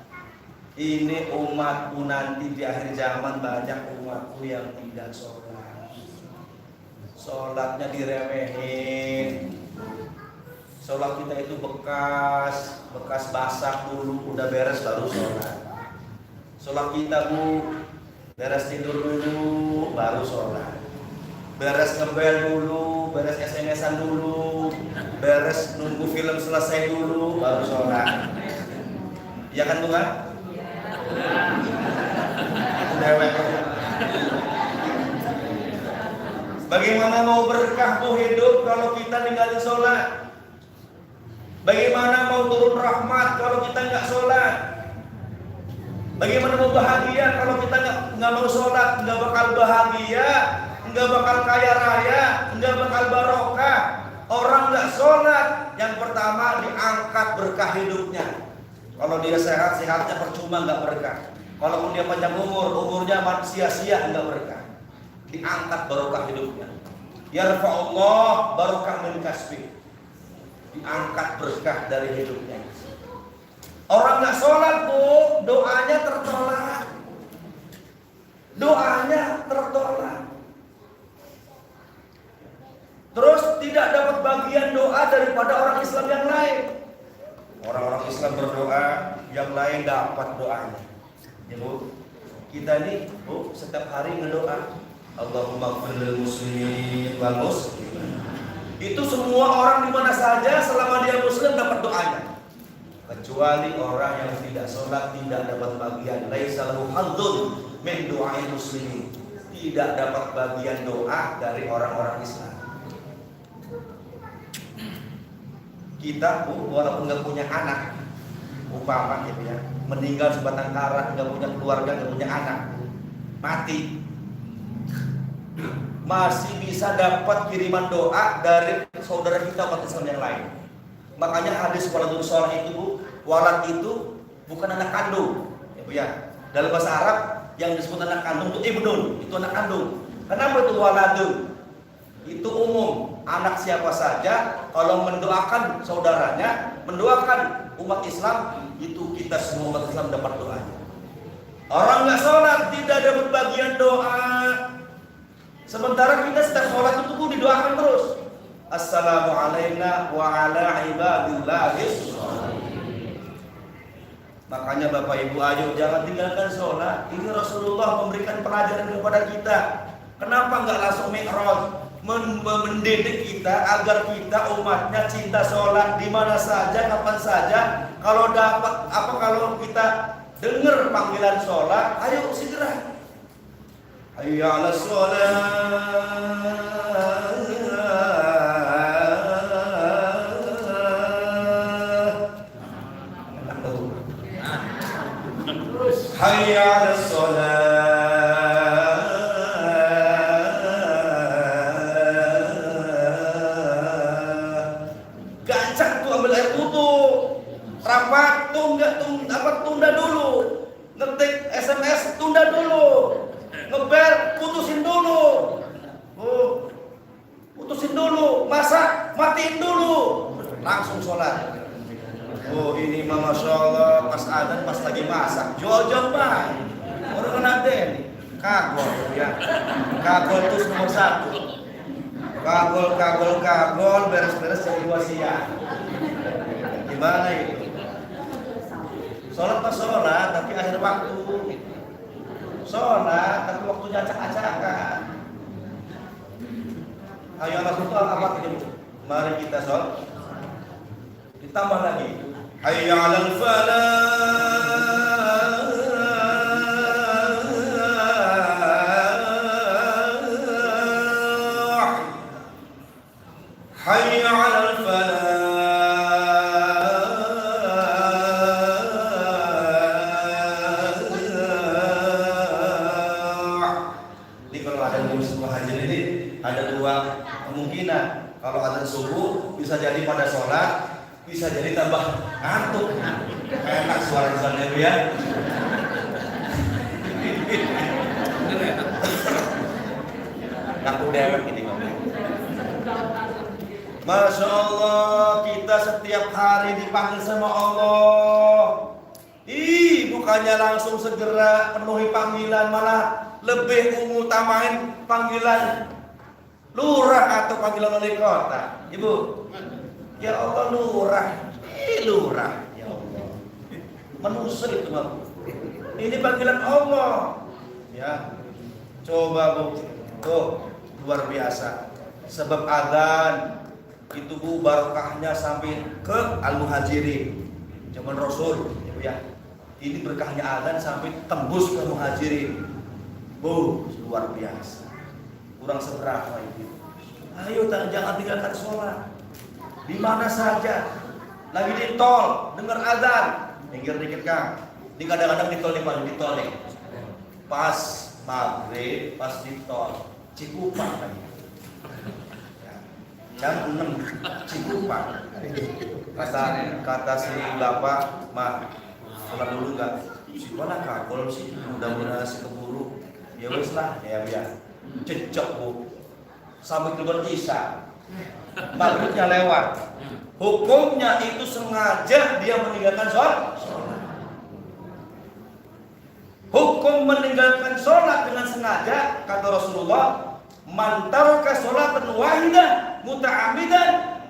Ini umatku nanti di akhir zaman, banyak umatku yang tidak sholat. Sholatnya diremehin. Sholat kita itu bekas basah dulu, udah beres baru sholat. Sholat kita Bu, beres tidur dulu, baru sholat. Beres ngebel dulu, beres SMS-an dulu, beres nunggu film selesai dulu, baru sholat. Iya kan Bu kan? Dewek. Bagaimana mau berkah Bu hidup kalau kita ninggalin sholat? Bagaimana mau turun rahmat kalau kita nggak sholat? Bagaimana mau bahagia kalau kita nggak mau sholat? Nggak bakal bahagia, nggak bakal kaya raya, nggak bakal barokah. Orang nggak sholat, yang pertama diangkat berkah hidupnya. Kalau dia sehat, sehatnya percuma, nggak berkah. Kalaupun dia panjang umur, umurnya sia-sia, nggak berkah. Diangkat barokah hidupnya. Yarfa'ullah barokah min kasbi. Diangkat berkah dari hidupnya. Orang nggak sholat Bu, doanya tertolak. Doanya tertolak. Terus tidak dapat bagian doa daripada orang Islam yang lain. Orang-orang Islam berdoa, yang lain dapat doanya. Ya Bu, kita ini Bu setiap hari ngedoa, Allahumma ighfir lil muslimin wal muslimat. Itu semua orang di mana saja selama dia muslim dapat doanya. Kecuali orang yang tidak sholat tidak dapat bagian. Laisa lahu hadzun min du'ai muslimin. Tidak dapat bagian doa dari orang-orang Islam. Kita walaupun nggak punya anak, umpama gitu ya, meninggal sebatang kara, nggak punya keluarga, nggak punya anak, mati, masih bisa dapat kiriman doa dari saudara kita umat Islam yang lain. Makanya hadis waladun sholih itu Bu, walad itu bukan anak kandung, ya Bu ya. Dalam bahasa Arab yang disebut anak kandung itu ibnun, itu anak kandung. Kenapa itu waladun? Itu umum, anak siapa saja kalau mendoakan saudaranya, mendoakan umat Islam, itu kita semua umat Islam dapat doanya. Orang nggak sholat tidak dapat bagian doa. Sementara kita setiap sholat itu pun didoakan terus. Assalamualaikum wa ala ibadillahis sholihin. Makanya Bapak Ibu ayo jangan tinggalkan sholat. Ini Rasulullah memberikan pelajaran kepada kita. Kenapa nggak langsung mi'raj? Mendidik kita agar kita umatnya cinta sholat di mana saja, kapan saja. Kalau dapat kalau kita dengar panggilan sholat, ayo segera. Hayya 'alas shalah. Hayya 'alas shalah. Gancang tuh ambil air wudu. Rapat tunda dulu. Ngetik SMS tunda dulu. Ngeber putusin dulu. Putusin dulu, masak matiin dulu. Langsung sholat. Oh ini mah Masya Allah pas adzan pas lagi masak jojok Pak. Orang kena den kagol ya. Kagol terus nomor 1. Kagol beres-beres jam 2 siang. Gimana itu? Sholat pas sholat tapi akhir waktu. Sholat tapi waktunya acak-acakan. Ayo anak itu apa ini? Mari kita sholat. Ditambah lagi. Hayya 'alal falah. Hayya 'alal falah. Ini kalau ada musim muhajir ini ada 2 kemungkinan. Kalau adzan subuh bisa jadi pada sholat, bisa jadi tambah ngantuk. Enak suara sana ya. Ngaku dewek ini ngomong. Masya Allah, kita setiap hari dipanggil sama Allah. Bukannya langsung segera penuhi panggilan, malah lebih mengutamain panggilan lurah atau panggilan wali kota. Ibu, ya Allah lurah, lurah, ya Allah. Manusia itu bang. Ini panggilan Allah. Ya, coba bu, tuh luar biasa. Sebab adzan itu bu barokahnya sampai ke al-muhajirin zaman Rasul ya. Ini berkahnya adzan sampai tembus ke muhajirin. Bu, luar biasa. Kurang seberapa itu. Ayo jangan tinggalkan sholat. Di mana saja. Lagi di tol, dengar adzan, minggir dikit Kang. Ini kadang-kadang di tol di tol nih. Pas maghrib, pas di tol, Cikupa lagi. Jam 6 Cikupa. Kata si bapak, "Mak, sholat dulu enggak?" "Mana kakol sih, mudah-mudahan si keburu." "Ya wis lah, ya biar." Cecok bu, sampai keluar Isya, maghribnya lewat. Hukumnya itu sengaja dia meninggalkan sholat. Hukum meninggalkan sholat dengan sengaja, kata Rasulullah, man taraka sholatan wahidah muta'ammidan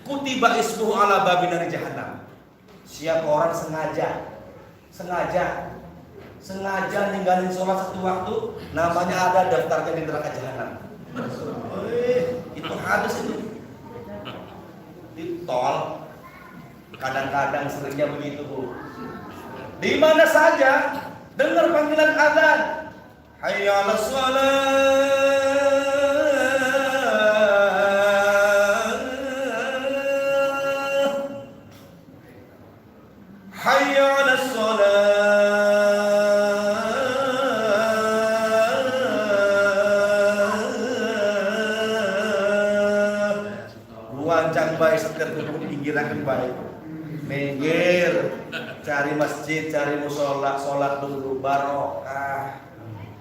kutiba ismuhu ala babin dari jahannam. Siapa orang sengaja ninggalin sholat satu waktu, namanya ada daftarnya di neraka jahanam. Itu hadis itu. Di tol kadang-kadang seringnya begitu bu. Di mana saja dengar panggilan adzan, hayya 'alas shalah, hayya 'alas shalah. Luancang baik sekedar duduk di pinggirakan baik. Minggir, cari masjid, cari musola, sholat dulu, barokah.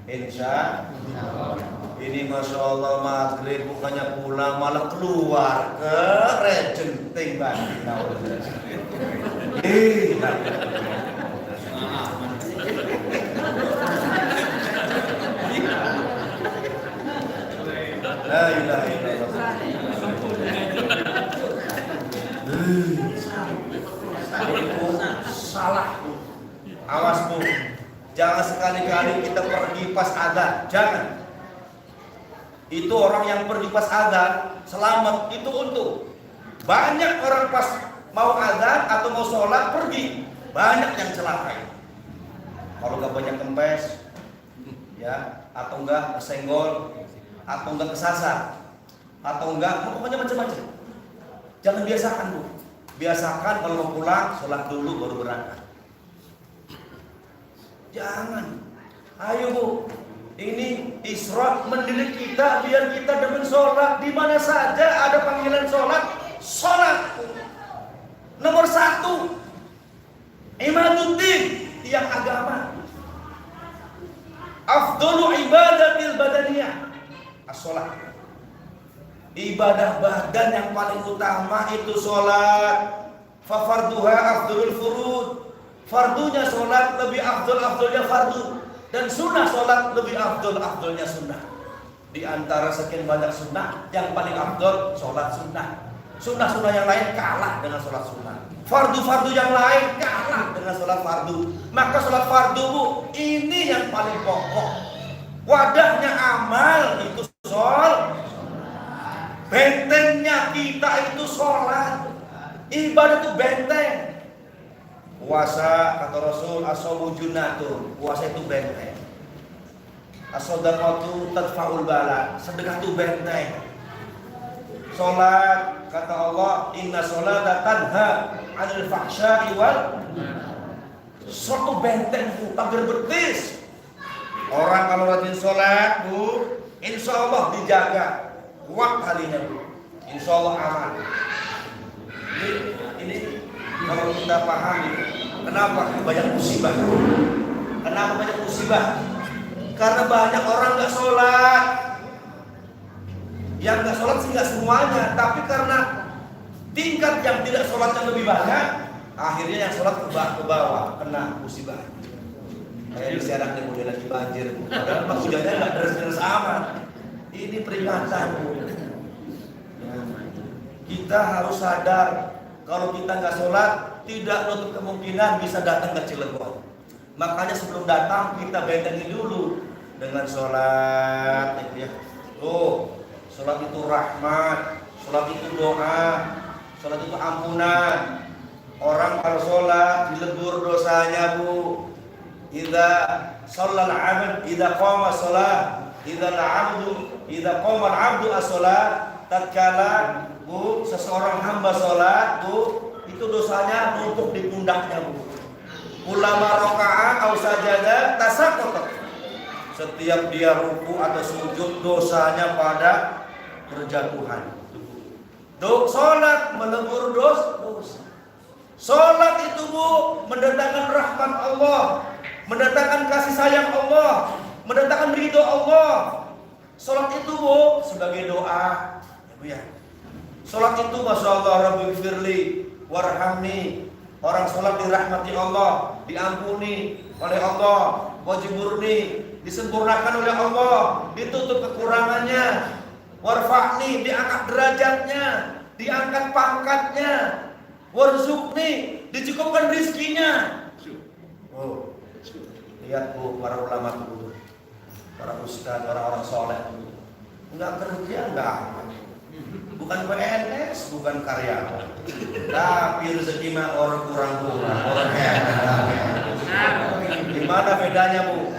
Insya Allah. Ini Masya Allah maghrib bukannya pulang malah keluar ke Regenting Bali. La ilaha illallah. Salah bu. Awas bu, jangan sekali-kali kita pergi pas adzan, jangan. Itu orang yang pergi pas adzan selamat, itu untung. Banyak orang pas mau adzan atau mau sholat pergi, banyak yang celaka. Kalau nggak banyak kempes, ya, atau enggak kesenggol, atau enggak kesasar, atau enggak, pokoknya macam-macam. Jangan biasakan bu. Biasakan kalau mau pulang sholat dulu baru berangkat. Jangan. Ayo bu, ini Isra mendidik kita biar kita demen sholat. Di mana saja ada panggilan sholat, sholat. Nomor 1, imaduddin, tiang agama. Afdalu ibadatil badaniyah, as-sholat. Ibadah badan yang paling utama itu sholat. Fafarduha afdalul furud. Fardunya sholat lebih afdalnya fardu. Dan sunnah sholat lebih afdalnya sunnah. Di antara sekian banyak sunnah, yang paling afdal sholat sunnah. Sunnah-sunnah yang lain kalah dengan sholat sunnah. Fardu-fardu yang lain kalah dengan sholat fardu. Maka sholat fardu bu, ini yang paling pokok. Wadahnya amal itu sholat. Bentengnya kita itu sholat. Ibadah itu benteng. Puasa kata Rasul as-shawmu junnatun. Puasa itu benteng. As-shadaqatu tadfa'ul bala. Sedekah itu benteng. Sholat kata Allah inna sholata tanha 'anil fahsya'i wal suatu benteng bu, pagar betis. Orang kalau rajin sholat bu, insya Allah dijaga kuat kalinya bu, insya Allah aman. Ini kalau kita pahami kenapa banyak musibah. Kenapa banyak musibah? Karena banyak orang nggak sholat. Yang nggak sholat sih nggak semuanya, tapi karena tingkat yang tidak sholat yang lebih banyak, akhirnya yang sholat ke bawah kena musibah. Kayak di Serang yang udah lagi banjir, padahal mah hujannya nggak deras-deras amat. Ini peringatan. Kita harus sadar kalau kita nggak sholat, tidak menutup kemungkinan bisa datang ke Cilegon. Makanya sebelum datang kita bentengi dulu dengan sholat, ya. Tuh, sholat itu rahmat, sholat itu doa, sholat itu ampunan. Orang kalau sholat dilebur dosanya, Bu. Idza shallal 'abd, idza qama shalah, idza qama al-'abdu as-shalah, tatkala Bu, seseorang hamba sholat, Bu, itu dosanya numpuk di pundaknya, Bu. Ulama raka'a aw sajada tasaqqata. Setiap dia ruku atau sujud dosanya pada berjatuhan. Sholat melebur dosa. Sholat itu, Bu, mendatangkan rahmat Allah, mendatangkan kasih sayang Allah, mendatangkan ridho Allah. Sholat itu, Bu, sebagai doa, ya, Bu ya. Sholat itu, Masya Allah, Rabbi firli warhamni. Orang sholat dirahmati Allah, diampuni oleh Allah, wajiburni, disempurnakan oleh Allah, ditutup kekurangannya, warfa'ni, diangkat derajatnya, diangkat pangkatnya, warzuqni, dicukupkan rizkinya. Oh, lihat, Bu, para ulama dulu, para ustaz, orang-orang soleh, enggak kerja, enggak apa. Bukan PNS, bukan karyawan, tapi rezeki mah orang kurang-kurang, orang hebat. Gimana bedanya, Bu?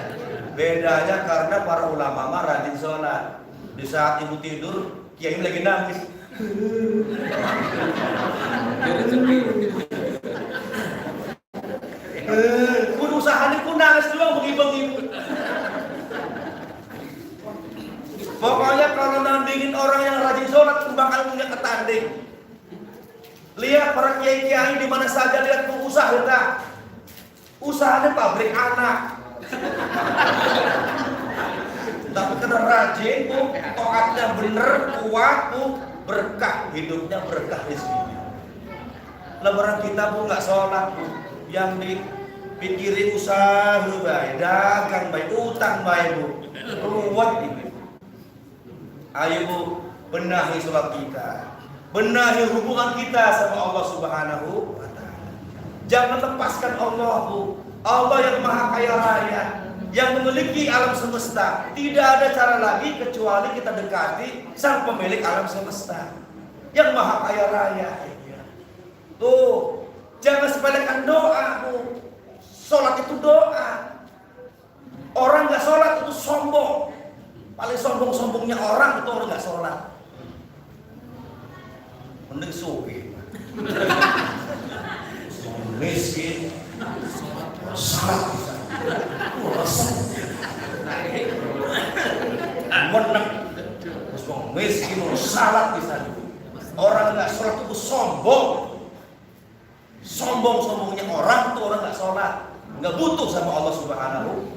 Bedanya karena para ulama mah rajin sholat. Di saat ibu tidur, kiai lagi nangis. Kun usahanya kun nangis doang menghibur-hibur. Pokoknya kalau nandingin orang yang rajin sholat bakal punya ketanding. Lihat para kiai-kiai di mana saja, lihat pengusaha kita. Usahanya pabrik anak. Tapi karena rajin, Bu, taatnya bener, kuat, Bu, berkah hidupnya, berkah rezekinya. Lebaran kita, Bu, nggak sholat, Bu, yang dipikirin usaha baik, dagang baik, utang baik, Bu, ruwet ini. Ayo, Bu, benahi sholat kita, benahi hubungan kita sama Allah Subhanahu wa Ta'ala. Jangan lepaskan Allah, Bu. Allah yang maha kaya raya, yang memiliki alam semesta. Tidak ada cara lagi kecuali kita dekati sang pemilik alam semesta yang maha kaya raya. Tuh, jangan sepelekan doa, Bu. Sholat itu doa. Orang nggak sholat itu sombong. Paling sombong-sombongnya orang itu orang nggak sholat. Mending suki, miskin, salat bisa, menang, miskin, salat bisa. Orang nggak sholat itu sombong. Sombong-sombongnya orang itu orang nggak sholat, nggak butuh sama Allah Subhanahu.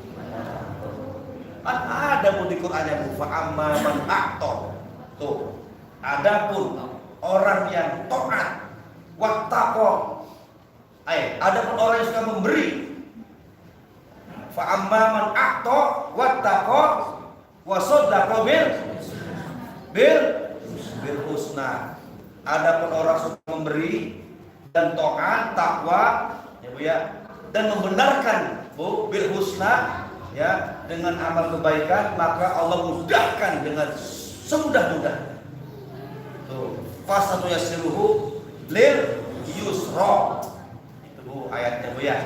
Ada pun di Qur'annya, Bu, fa'amma man a'ta. Tuh, adapun orang yang taat, wattaqo. Adapun orang yang suka memberi. Fa'amma man a'ta wattaqo wa saddaqa bil husna. Adapun orang suka memberi dan taat, takwa, ya, Bu ya, dan membenarkan, Bu, bil husna, ya, dengan amal kebaikan, maka Allah mudahkan dengan semudah-mudahnya. Tuh, fasatu yasiruhu lil yusra. Itu, Bu, ayatnya, Bu ya.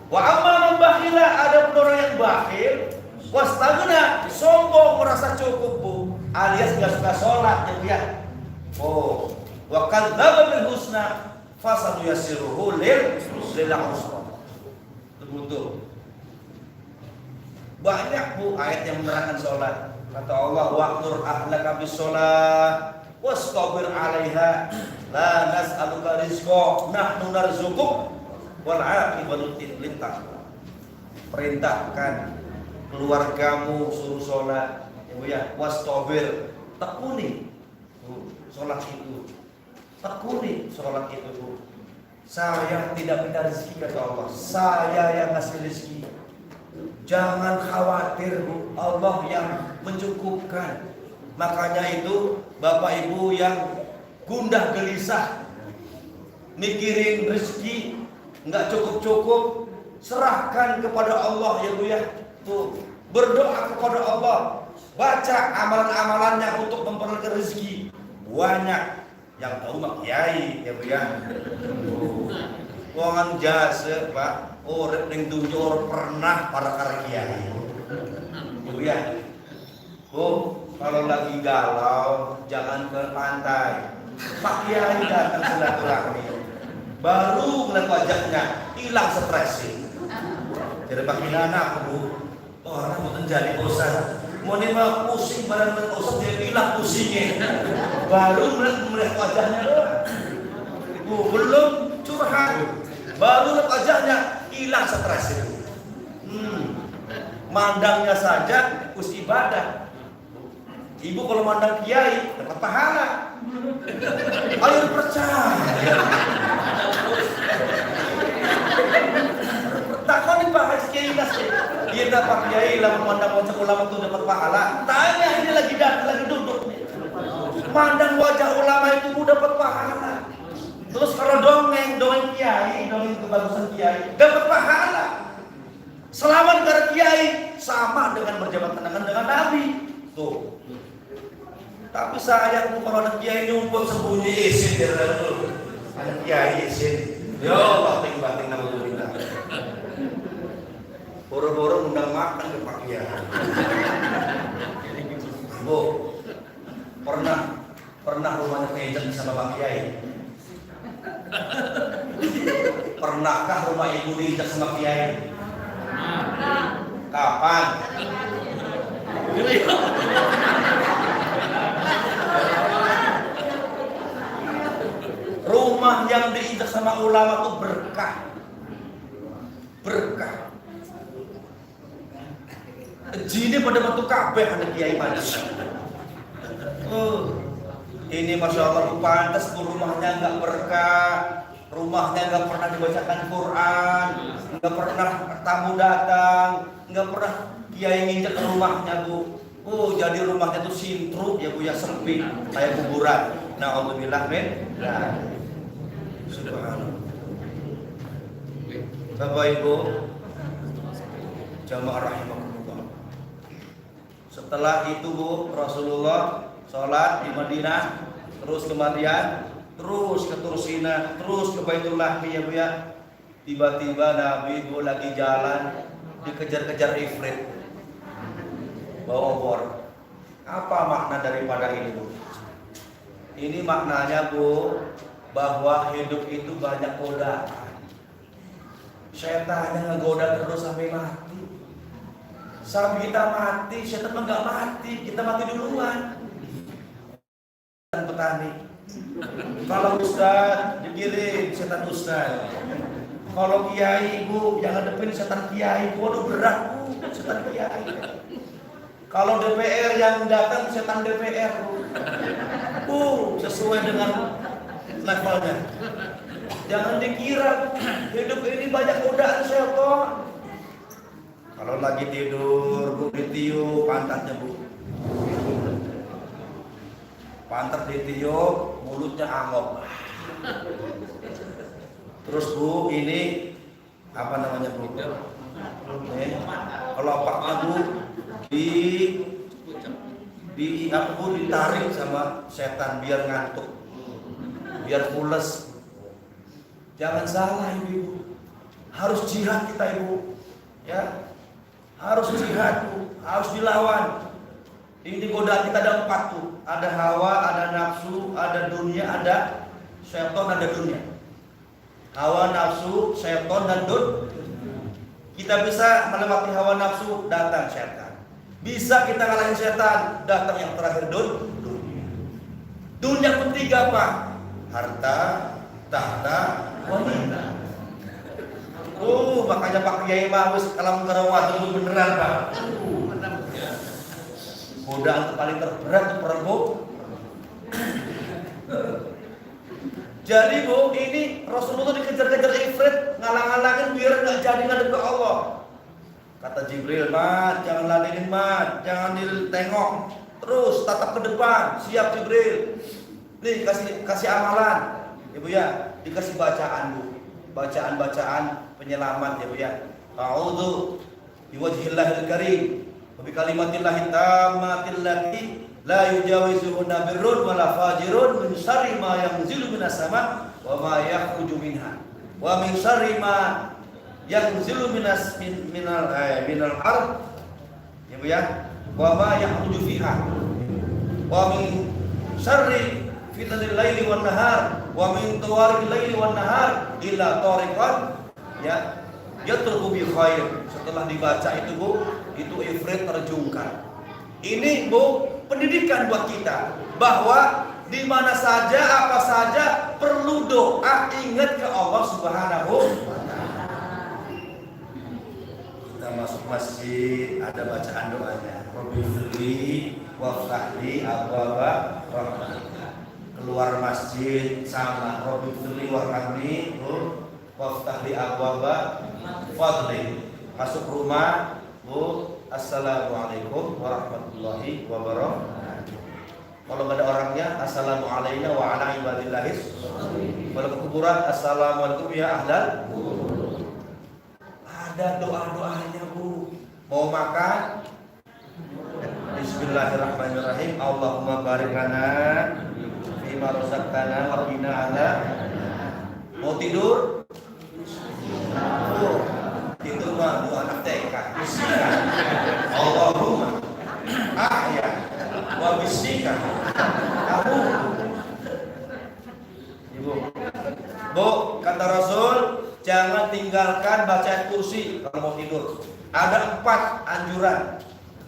Wa amma man bakhila, ada orang yang bakhil, wastagna, sombong, merasa cukup, Bu, alias enggak suka sholat, ya, Bu ya. Oh, wa kadzdzaba bil husna fasatu yasiruhu lil usra. Betul. Banyak, Bu, ayat yang menerangkan sholat. Kata Allah, wa'mur ahlaka bis sholat wastabir 'alaiha la nas'aluka rizqa nahnu narzuquk wal 'aqibatu lit-taqwa. Perintahkan keluargamu suruh sholat, ya Bu ya, wastabir, tekuni sholat itu, tekuni sholat itu Bu. Saya tidak minta rezeki kata Allah, saya yang ngasih rezeki. Jangan khawatir Bu, Allah yang mencukupkan. Makanya itu Bapak Ibu yang gundah gelisah mikirin rezeki nggak cukup-cukup, serahkan kepada Allah ya Bu ya. Tuh, berdoa kepada Allah, baca amalan-amalannya untuk memperoleh rezeki. Banyak yang tahu mak kiai ya Bu ya. Wongan jasa Pak, urip ning dunya pernah para karo kiai. Bu ya. Bu, kalau lagi galau jangan ke pantai. Pak Kiai datang silaturahmi. Baru ngeliat wajahnya hilang stresnya. Jadi Pak Kiai anak Bu, orang mau jadi bosan. Mau mah pusing barang bosan dia hilang pusingnya. Baru melihat wajahnya Bu, belum curhat. Baru lihat wajahnya hilang stresnya. Mandangnya saja us ibadah. Ibu kalau mandang kiai dapat pahala. Ayo percaya. Takoni Pak Haji Kiai nasi. Dia dapat kiai lah memandang wajah ulama itu dapat pahala. Tanya ini lagi datang lagi duduk. Mandang wajah ulama itu dapat pahala. Terus kalau dongeng kiai, dongeng kebagusan kiai dapat pahala. Selamat dari kiai sama dengan berjabat tangan dengan Nabi. Tuh. Tapi saya kalau anak kiai nyumput sembunyi isin di dalam anak kiai isin. Ya Allah, bating nama kita. Boro-boro undang makan ke Pak Kiai. Bu, pernah rumahnya keinjak sama Pak Kiai? Pernahkah rumah ibu diinjak sama Kiai? Kapan? Rumah yang diinjak sama ulama itu berkah. Berkah. Jini pada bentuk kabeh anak kiai manis. Ini Masya Allah pantas rumahnya nggak berkah. Rumahnya nggak pernah dibacakan Quran, nggak pernah tamu datang, nggak pernah kiai nginjak ke rumahnya Bu. Jadi rumahnya tuh sintruk ya Bu ya, sempit kayak kuburan. Na'udzubillah min. Nah, subhanallah. Bapak Ibu jamaah rahimakumullah. Setelah itu Bu, Rasulullah sholat di Madinah, terus ke Madian, terus ke Tursina, terus ke Baitul Lahmi ya Bu ya. Tiba-tiba Nabi Bu lagi jalan dikejar-kejar ifrit bawa obor. Apa makna daripada ini Bu? Ini maknanya Bu, bahwa hidup itu banyak godaan. Setannya ngegoda terus sampai mati. Sampai kita mati, setan enggak mati, kita mati duluan. Dan petani. Kalau ustaz dikirim setan ustaz. Kalau kiai Bu yang ngadepin setan kiai, waduh berat Bu, setan kiai. Kalau DPR yang datang setan DPR Bu, sesuai dengan levelnya. Jangan dikira hidup ini banyak godaan setan. Kalau lagi tidur Bu ditiup pantatnya Bu. Pantat ditiup, mulutnya angok. Terus Bu ini apa namanya Bu? Kelopaknya Bu ditarik sama setan biar ngantuk, biar pules. Jangan salah Ibu, harus jihad kita Ibu, ya harus jihad Bu, harus dilawan. Ini godaan kita ada 4 tuh, ada hawa, ada nafsu, ada dunia, ada setan, ada dunia. Hawa, nafsu, setan dan dunia. Kita bisa melewati hawa nafsu, datang setan. Bisa kita ngalahin setan, datang yang terakhir dunia. Dunia ketiga Pak, harta, tahta, wanita. Makanya Pak Kiai Mawis kalam kerawat itu beneran Pak. Godaan paling terberat itu perempuan. Jadi Bu, ini Rasulullah dikejar-kejar ifrit, ngalang-ngalangin biar nggak jadi ngadep ke Allah. Kata Jibril, Mat, jangan ladenin Mat, jangan ditengok, terus tatap ke depan. Siap Jibril. Nih kasih amalan, Ibu ya, dikasih bacaan Bu, bacaan penyelamat ya Bu ya. A'udzu biwajhillahil karim wa bi kalimatillahi tammatil lati la yujawizuhunna birrun wala fajirun min syarri ma yanzilu minas sama wa ma yakhruju minha wa min syarri ma yanzilu minal ard ya Bu ya, wa ma yakhruju fiha wa min syarri fitnatil laili wan nahar wa min tawarikil laili wan nahar illa tariqan ya yatruku bi khair. Setelah dibaca itu Bu, itu ifrit terjungkal. Ini Bu, pendidikan buat kita bahwa di mana saja apa saja perlu doa, ingat ke Allah Subhanahu wa taala. Kita masuk masjid ada bacaan doanya. Rabbighfirli waftahli abwaaba rahmatika. Keluar masjid sama Rabbighfirli warhamni waftahli abwaaba fadli. Masuk rumah Bu, assalamualaikum warahmatullahi wabarakatuh. Kalau nggak ada orangnya, assalamualaikum wa ala ibadillahis. Kalau ke kuburan, assalamualaikum ya ahlal. Ada doa-doanya Bu. Mau makan, bismillahirrahmanirrahim. Allahumma barik lana fima razaqtana wa qina adza. Mau tidur? Itu mah doa anak TK. Allahumma ahya wa bisika. Kamu Ibu. Bu, kata Rasul, jangan tinggalkan baca kursi kalau mau tidur. Ada 4 anjuran.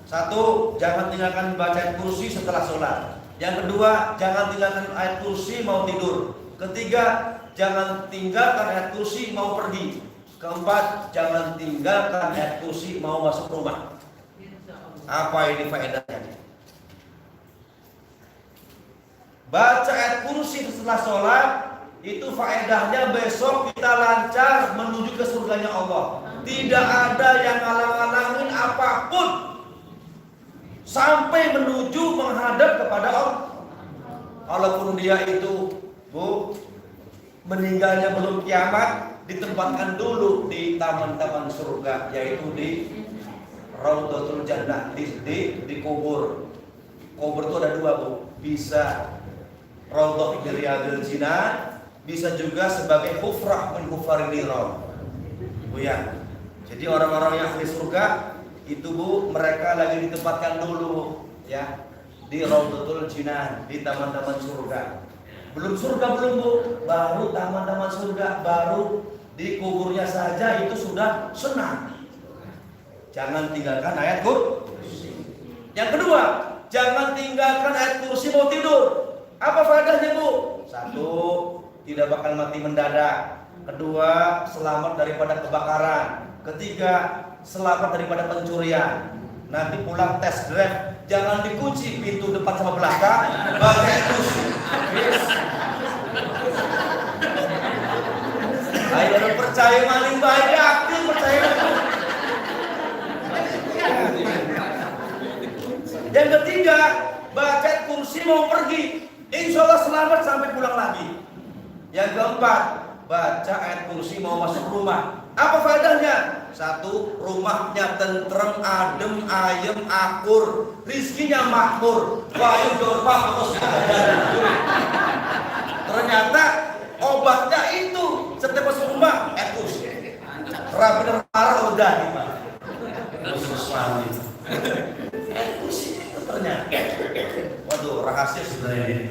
1, jangan tinggalkan baca kursi setelah sholat. Yang kedua, jangan tinggalkan ayat kursi mau tidur. Ketiga, jangan tinggalkan ayat kursi mau pergi. Keempat, jangan tinggalkan ayat kursi mau masuk rumah. Apa ini faedahnya? Baca ayat kursi setelah sholat, itu faedahnya besok kita lancar menuju ke surganya Allah. Tidak ada yang ngalang-ngalangin apapun sampai menuju menghadap kepada Allah. Walaupun dia itu Bu, meninggalnya belum kiamat, ditempatkan dulu di taman-taman surga, yaitu di Raudhatul Jannah, di kubur. Kubur itu ada 2 Bu, bisa Raudhah min Riyadil Jinan, bisa juga sebagai hufrah min hufaril niran. Bu ya. Jadi orang-orang yang ahli surga itu Bu, mereka lagi ditempatkan dulu ya di Raudhatul Jinan, di taman-taman surga. Belum surga belum Bu, baru taman-taman surga, baru di kuburnya saja itu sudah senang. Jangan tinggalkan ayat kursi. Yang kedua, jangan tinggalkan ayat kursi mau tidur. Apa faedahnya Bu? 1, tidak bakal mati mendadak. Kedua, selamat daripada kebakaran. Ketiga, selamat daripada pencurian. Nanti pulang tes drive, jangan dikunci pintu depan sama belakang, pakai kursi. Ayo orang percaya maling baik aktif percaya. Yang ketiga, baca kursi mau pergi, insya Allah selamat sampai pulang lagi. Yang keempat, baca ayat kursi mau masuk rumah. Apa faedahnya? 1, rumahnya tentrem, adem, ayem, akur, rizkinya makmur. Wayu dorpa terus. Ternyata obatnya itu setiap masuk rumah ayat kursi. Rapi marah udah nih Pak. Suami. Ayat kursi itu ternyata. Waduh, rahasia sebenarnya ini.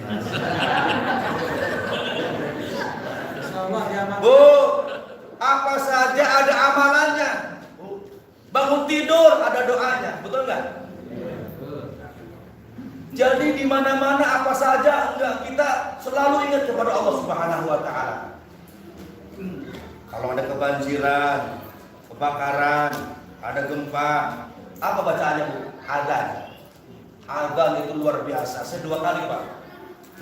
Bu, apa saja ada amalannya. Bangun tidur ada doanya, betul nggak? Jadi di mana-mana apa saja enggak, kita selalu ingat kepada Allah Subhanahu wa taala. Kalau ada kebanjiran, kebakaran, ada gempa, apa bacaannya Bu? Adzan. Adzan itu luar biasa. Saya 2 kali Pak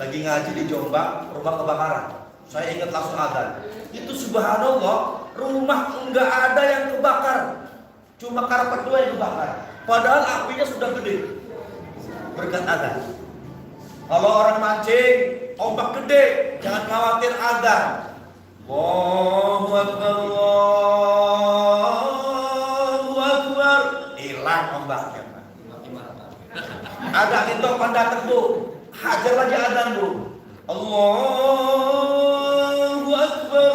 lagi ngaji di Jombang, rumah kebakaran. Saya ingat langsung adzan. Itu subhanallah, rumah enggak ada yang kebakar. Cuma karpet 2 yang kebakar. Padahal apinya sudah gede. Berkat adzan. Kalau orang mancing, ombak gede, jangan khawatir adzan. Allahu Akbar, Allahu Akbar. Hilang ombaknya. Adzan itu pendatang Bu. Hajar lagi adzan Bu. Allahu Akbar,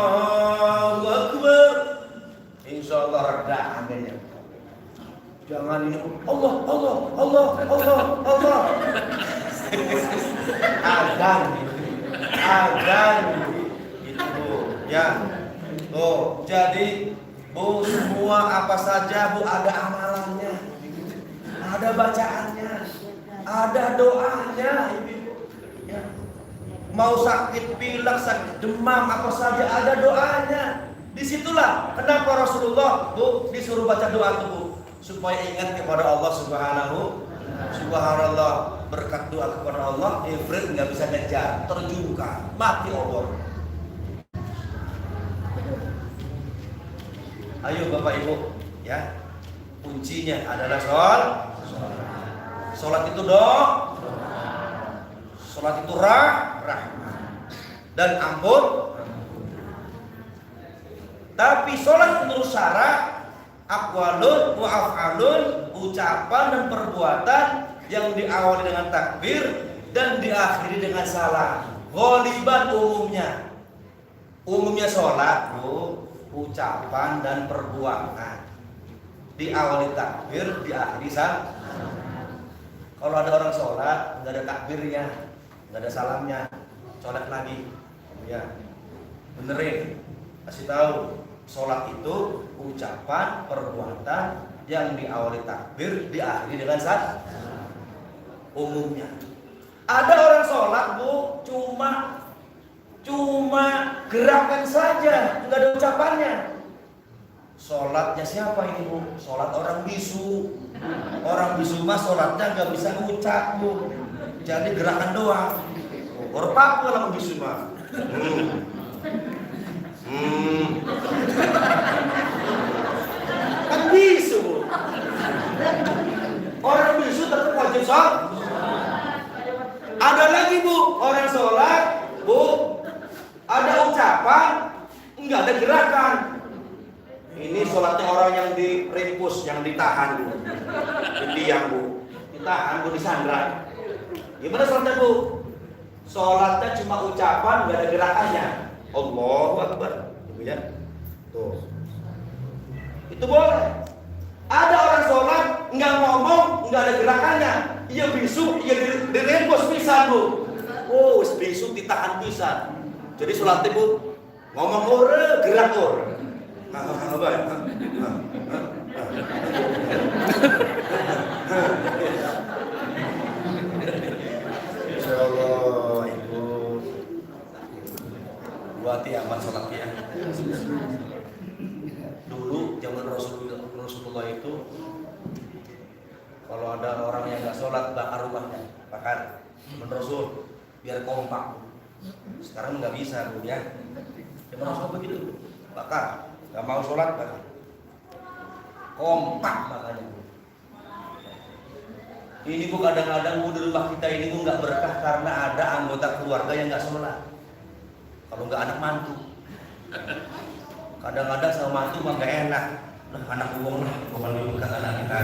Allahu Akbar. Insyaallah reda anginnya. Jangan ini Allah, Allah, Allah, Allah, Allah. Adzan. Adzan. Itu Bu, ya. Tuh, jadi Bu, semua apa saja Bu ada amalannya. Ada bacaannya. Ada doanya, Ibu. Ya. Mau sakit pilek, sakit demam, apa saja ada doanya. Disitulah kenapa Rasulullah Bu disuruh baca doa itu Bu, supaya ingat kepada Allah Subhanallah. Berkat doa kepada Allah, Ifrit nggak bisa ngejar, terjungkal, mati obor. Ayo Bapak Ibu, ya. Kuncinya adalah sholat itu doa, sholat itu rahmat dan ampun. Tapi sholat menurut syarat, aqwalun wa af'alun, ucapan dan perbuatan yang diawali dengan takbir dan diakhiri dengan salam. Ghaliban umumnya sholat Bu, ucapan dan perbuatan. Diawali takbir, diakhiri salam. Kalau ada orang sholat, nggak ada takbirnya, nggak ada salamnya, sholat lagi, ya, benerin, kasih tahu, sholat itu ucapan, perbuatan yang diawali takbir, diakhiri dengan salam. Umumnya, ada orang sholat Bu, cuma gerakan saja, nggak ada ucapannya. Sholatnya siapa ini Bu? Sholat orang bisu. Orang bisu mah sholatnya nggak bisa ngucap Bu, jadi gerakan doang. Berpaku orang bisu mah. Kan bisu Bu. Orang bisu tetap wajib sholat. Ada lagi Bu, orang sholat Bu, ada ucapan, nggak ada gerakan. Ini sholatnya orang yang diringkus, yang ditahan Bu, ditiang Bu, ditahan Bu, disandra. Gimana sholatnya Bu? Sholatnya cuma ucapan, nggak ada gerakannya. Allahu Akbar, ya. Tuh, itu boleh. Ada orang sholat nggak ngomong, nggak ada gerakannya. Iya bisu, iya diringkus pisan Bu. Oh, bisu ditahan pisan. Jadi sholatnya Bu, ngomong ora, gerak ora. Insyaallah Ibu buati amat sholatnya. Dulu zaman Rasulullah itu, kalau ada orang yang nggak sholat bakar rumahnya, bakar. Zaman Rasul biar kompak. Sekarang nggak bisa Bu, ya. Zaman Rasul begitu, bakar. Gak mau sholat kan? Kompak makanya Bu. Ini Bu, kadang-kadang Bu, di rumah kita ini Bu nggak berkah karena ada anggota keluarga yang nggak sholat. Kalau nggak anak mantu, kadang-kadang sama mantu mah nggak enak. Nah, anak uang lah, bukan dulu kan anak kita.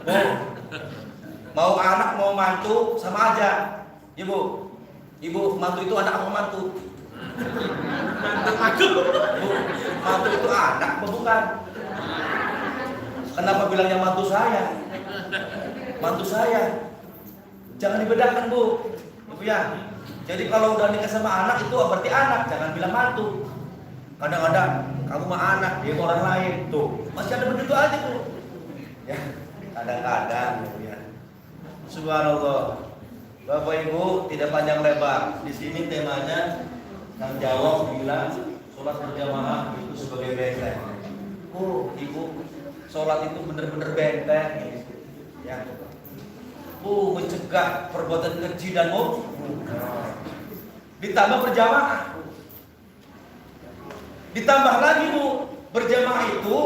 Bu, mau anak mau mantu sama aja. Ibu, mantu itu anak apa mantu? Mantu itu anak apa bukan? Kenapa bilangnya mantu saya? Mantu saya. Jangan dibedakan Bu, Ibu ya. Jadi kalau udah nikah sama anak itu berarti anak, jangan bilang mantu. Kadang-kadang kamu mah anak, dia orang lain. Tuh, masih ada begitu aja tuh. Ya, kadang-kadang ya. Subhanallah. Bapak Ibu, tidak panjang lebar. Di sini temanya Kang Jawab bilang sholat berjamaah itu sebagai benteng. Oh, Ibu, sholat itu benar-benar benteng. Ya. Mencegah perbuatan keji dan munkar. Ditambah berjamaah. Ditambah lagi Bu, berjamaah itu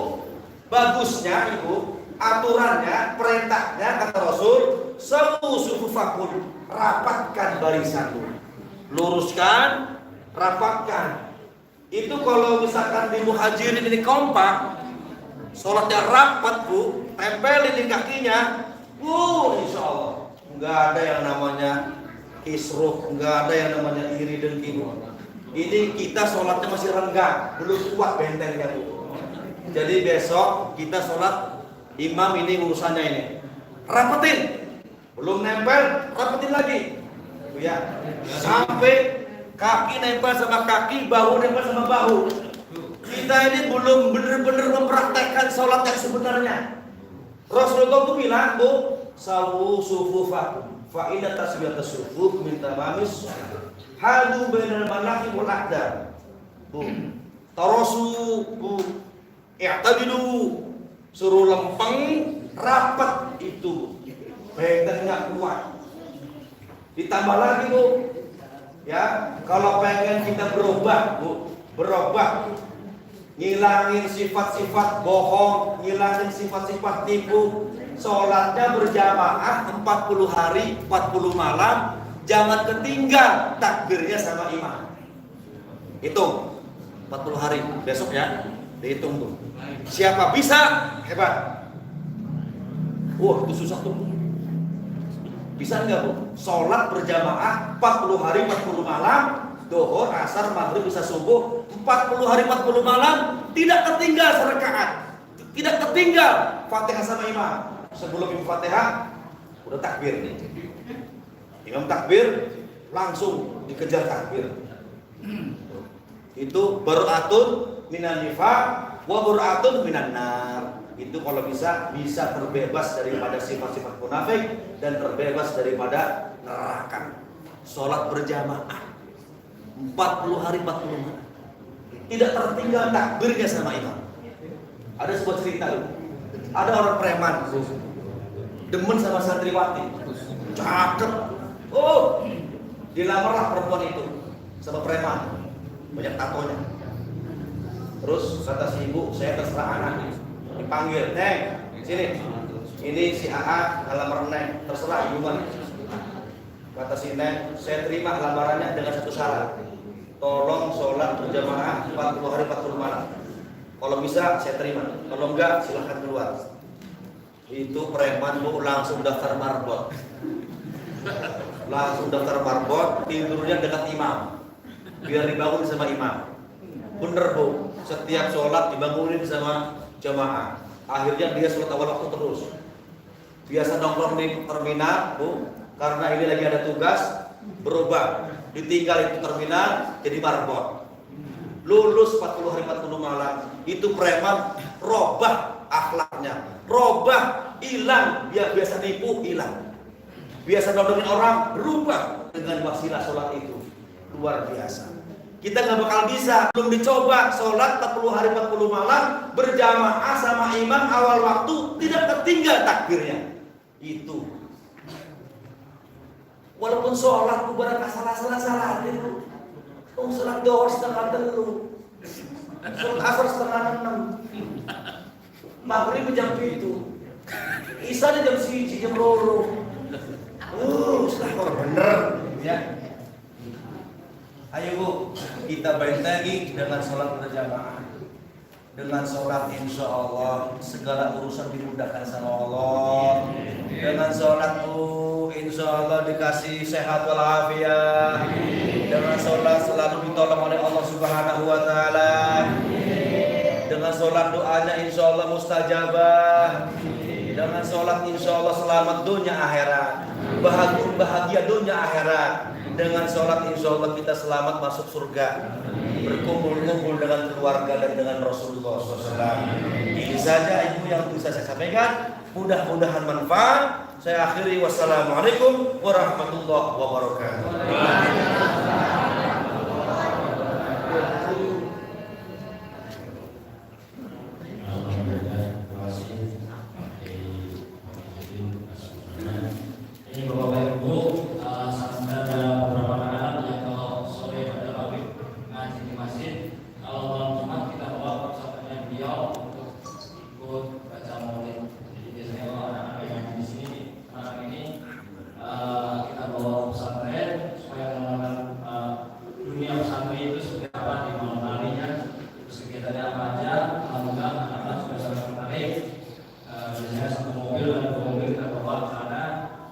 bagusnya Ibu, aturannya, perintahnya kata Rasul, sawu sufufakum, rapatkan barisanmu. Luruskan, rapatkan. Itu kalau misalkan di muhajirin ini kompak, sholatnya rapat Bu, tempelin di kakinya, insya Allah nggak ada yang namanya kisruh, nggak ada yang namanya iri dengki. Ini kita sholatnya masih renggang, belum kuat bentengnya Bu. Jadi besok kita sholat imam ini urusannya ini, rapetin, belum nempel, rapetin lagi, Bu ya, sampai kaki nempel sama kaki, bahu nempel sama bahu. Kita ini belum benar-benar mempraktekkan sholat yang sebenarnya. Rasulullah itu bilang Bu, sawu sufufakum, fa inna tasbiyatas sufuf min tamamis hadu bainal manaqib wal aqdam. Bu, tarasu Bu, i'tadilu, suruh lempeng rapat itu bentengnya kuat. Ditambah lagi Bu, ya, kalau pengen kita berubah Bu, berubah, ngilangin sifat-sifat bohong, ngilangin sifat-sifat tipu, sholatnya berjamaah 40 hari 40 malam, jangan ketinggal takbirnya sama imam. Hitung 40 hari besok ya, dihitung tuh. Siapa bisa, hebat. Wah, itu susah tuh. Bisa nggak Bu? Sholat berjamaah 40 hari 40 malam, Dohor, asar, maghrib, bisa subuh, 40 hari 40 malam, tidak ketinggal serakaat, tidak ketinggal Fatihah sama imam. Sebelum imam Fatihah udah takbir nih. Imam takbir, langsung dikejar takbir. Itu baru'atun minan nifaq wa baru'atun minan nar. Itu kalau bisa terbebas daripada sifat-sifat munafik dan terbebas daripada neraka. Sholat berjamaah 40 hari 40 malam, tidak tertinggal takbirnya sama imam. Ada sebuah cerita loh. Ada orang preman demen sama santriwati, cakep. Dilamarlah perempuan itu sama preman, banyak tatonya. Terus kata si ibu, saya terserah anaknya. Dipanggil, Neng, sini. Ini si AA ngelamar Neng, terserah ibu mana. Kata si Neng, saya terima lamarannya dengan satu syarat. Tolong sholat berjamaah 40 hari 40 malam. Kalau bisa saya terima, kalau enggak silahkan keluar. Itu preman Bu langsung daftar marbot. Langsung daftar marbot, tidurnya dekat imam, biar dibangun sama imam. Bener Bu, setiap sholat dibangunin sama jamaah. Akhirnya dia sholat awal waktu terus. Biasa nongkrong di terminal Bu, karena ini lagi ada tugas, berubah, ditinggal itu terminal jadi marbot. Lulus 40 hari 40 malam, itu preman robah akhlaknya, robah, hilang, dia biasa nipu, hilang, biasa nodongin orang, berubah dengan wasilah sholat itu. Luar biasa. Kita nggak bakal bisa, belum dicoba sholat 40 hari 40 malam berjamaah sama imam awal waktu, tidak tertinggal takbirnya. Itu walaupun sholat bubaran salah itu. Sholat dohor setengah 3, sholat asar setengah 6, maghrib jam 7, isya jam 1, jam 2. Sudah bener ya. Ayo Bu, kita bentengi dengan sholat berjamaah. Dengan sholat insya Allah segala urusan dimudahkan sama Allah. Dengan sholat insya Allah dikasih sehat walafiat. Dengan sholat selalu ditolong oleh Allah Subhanahu wa Ta'ala. Dengan sholat doanya insya Allah mustajabah. Dengan sholat insya Allah selamat dunia akhirat, bahagia dunia akhirat. Dengan sholat insya Allah kita selamat masuk surga, berkumpul-kumpul dengan keluarga dan dengan Rasulullah SAW. Ini saja Ibu yang bisa saya sampaikan. Mudah-mudahan manfaat. Saya akhiri, wassalamualaikum warahmatullahi wabarakatuh. Ini Bapak Ibu, ada beberapa anak yang kalau sore pada pagi ngaji di masjid, kalau malam Jumat kita bawa pesantrennya beliau untuk ikut baca maulid. Jadi biasanya kalau anak-anak yang ngaji di sini, anak ini kita bawa pesantren supaya mengenalkan dunia pesantren itu seperti apa di malam harinya, terus kegiatannya apa aja. Alhamdulillah anak-anak sudah sangat tertarik. Biasanya satu mobil dan dua mobil kita bawa ke sana.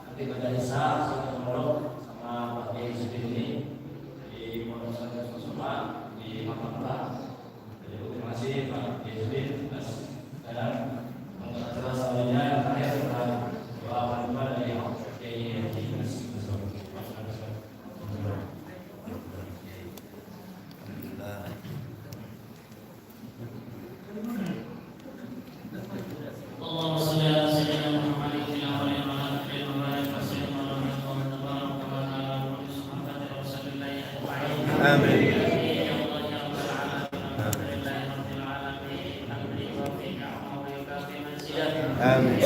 Nanti pada Isa satu pondok sama Pak Kiai sendiri di pondok pesantren Kusuma di Mampang. Jadi terima kasih Pak Kiai sendiri dan mengajar selanjutnya yang terakhir doa panduan dari Kiai Allahumma shalli ala sayyidina Muhammad wa ala alihi wa sahbihi wa barik wa sallim ala Amin.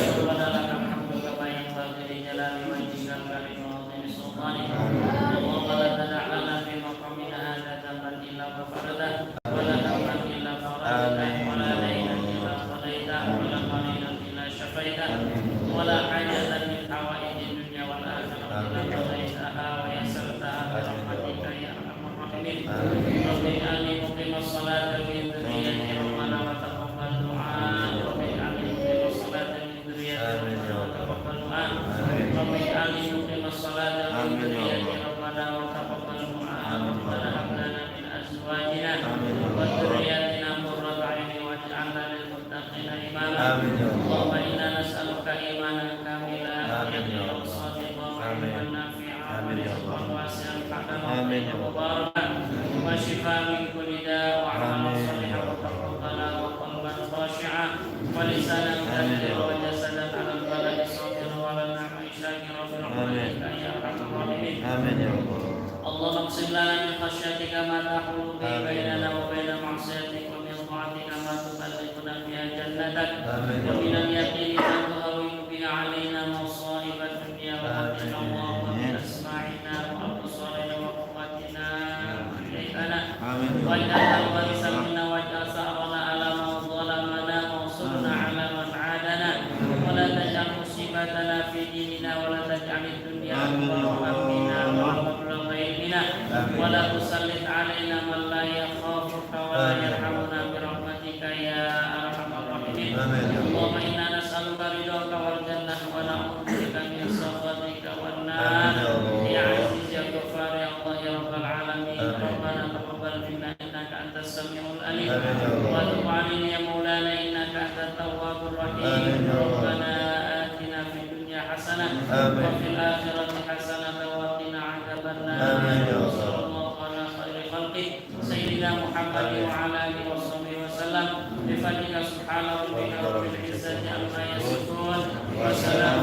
ولا حاجة من حوائج الدنيا والآخرة إلا قضيتها ويسرتها برحمتك يا أرحم الراحمين. رب اجعلني مقيم الصلاة من ذريتي ربنا وتقبل دعاء. رب اجعلني مقيم الصلاة من ذريتي ربنا وتقبل دعاء. رب اجعلني مقيم الصلاة من ذريتي ربنا وتقبل دعاء. ربنا هب لنا من أزواجنا وذرياتنا قرة أعين واجعلنا للمتقين إماما. اللهم إنا نسألك إيمانا كاملا يقينا صادقا وعلما نافعا ورزقا واسعا حلالا مباركا وشفاء من كل داء وعملا صالحا وتقبلا وقلبا خاشعا ولسانا ذاكرا وجسدا على البلاء صابرا وعلى النعم شاكرا برحمتك يا أرحم الراحمين. اللهم اقسم لنا من خشيتك ما تحول به بيننا وبين معصيتك ومن طاعتك ما تبلغنا بها جنتك ومن اليقين ما تهون به علينا مصائب الدنيا ومتعنا اللهم بأسماعنا وأبصارنا وقوتنا ما أحييتنا واجعلنا الوارث منا واجعل ثأرنا على من ظلمنا وانصرنا على من عادنا ولا تجعل مصيبتنا في ديننا ولا تجعل الدنيا أكبر همنا ولا مبلغ علمنا ولا تسلط علينا من لا يخافك ولا يرحمنا برحمتك يا أرحم الراحمين. اللهم إنا نسألك رضاك والجنة ونعوذ بك من سخطك والنار يا عزيز يا غفار يا الله يا رب العالمين. ربنا تقبل منا إنك أنت السميع العليم وتب علينا يا مولانا إنك أنت التواب الرحيم. ربنا آتنا في الدنيا حسنة وفي الآخرة حسنة وقنا عذاب النار. وصلى الله على خير خلقه سيدنا محمد وعلى آله وصحبه وسلم بفضلك سبحان ربك رب العزة عما يصفون وسلام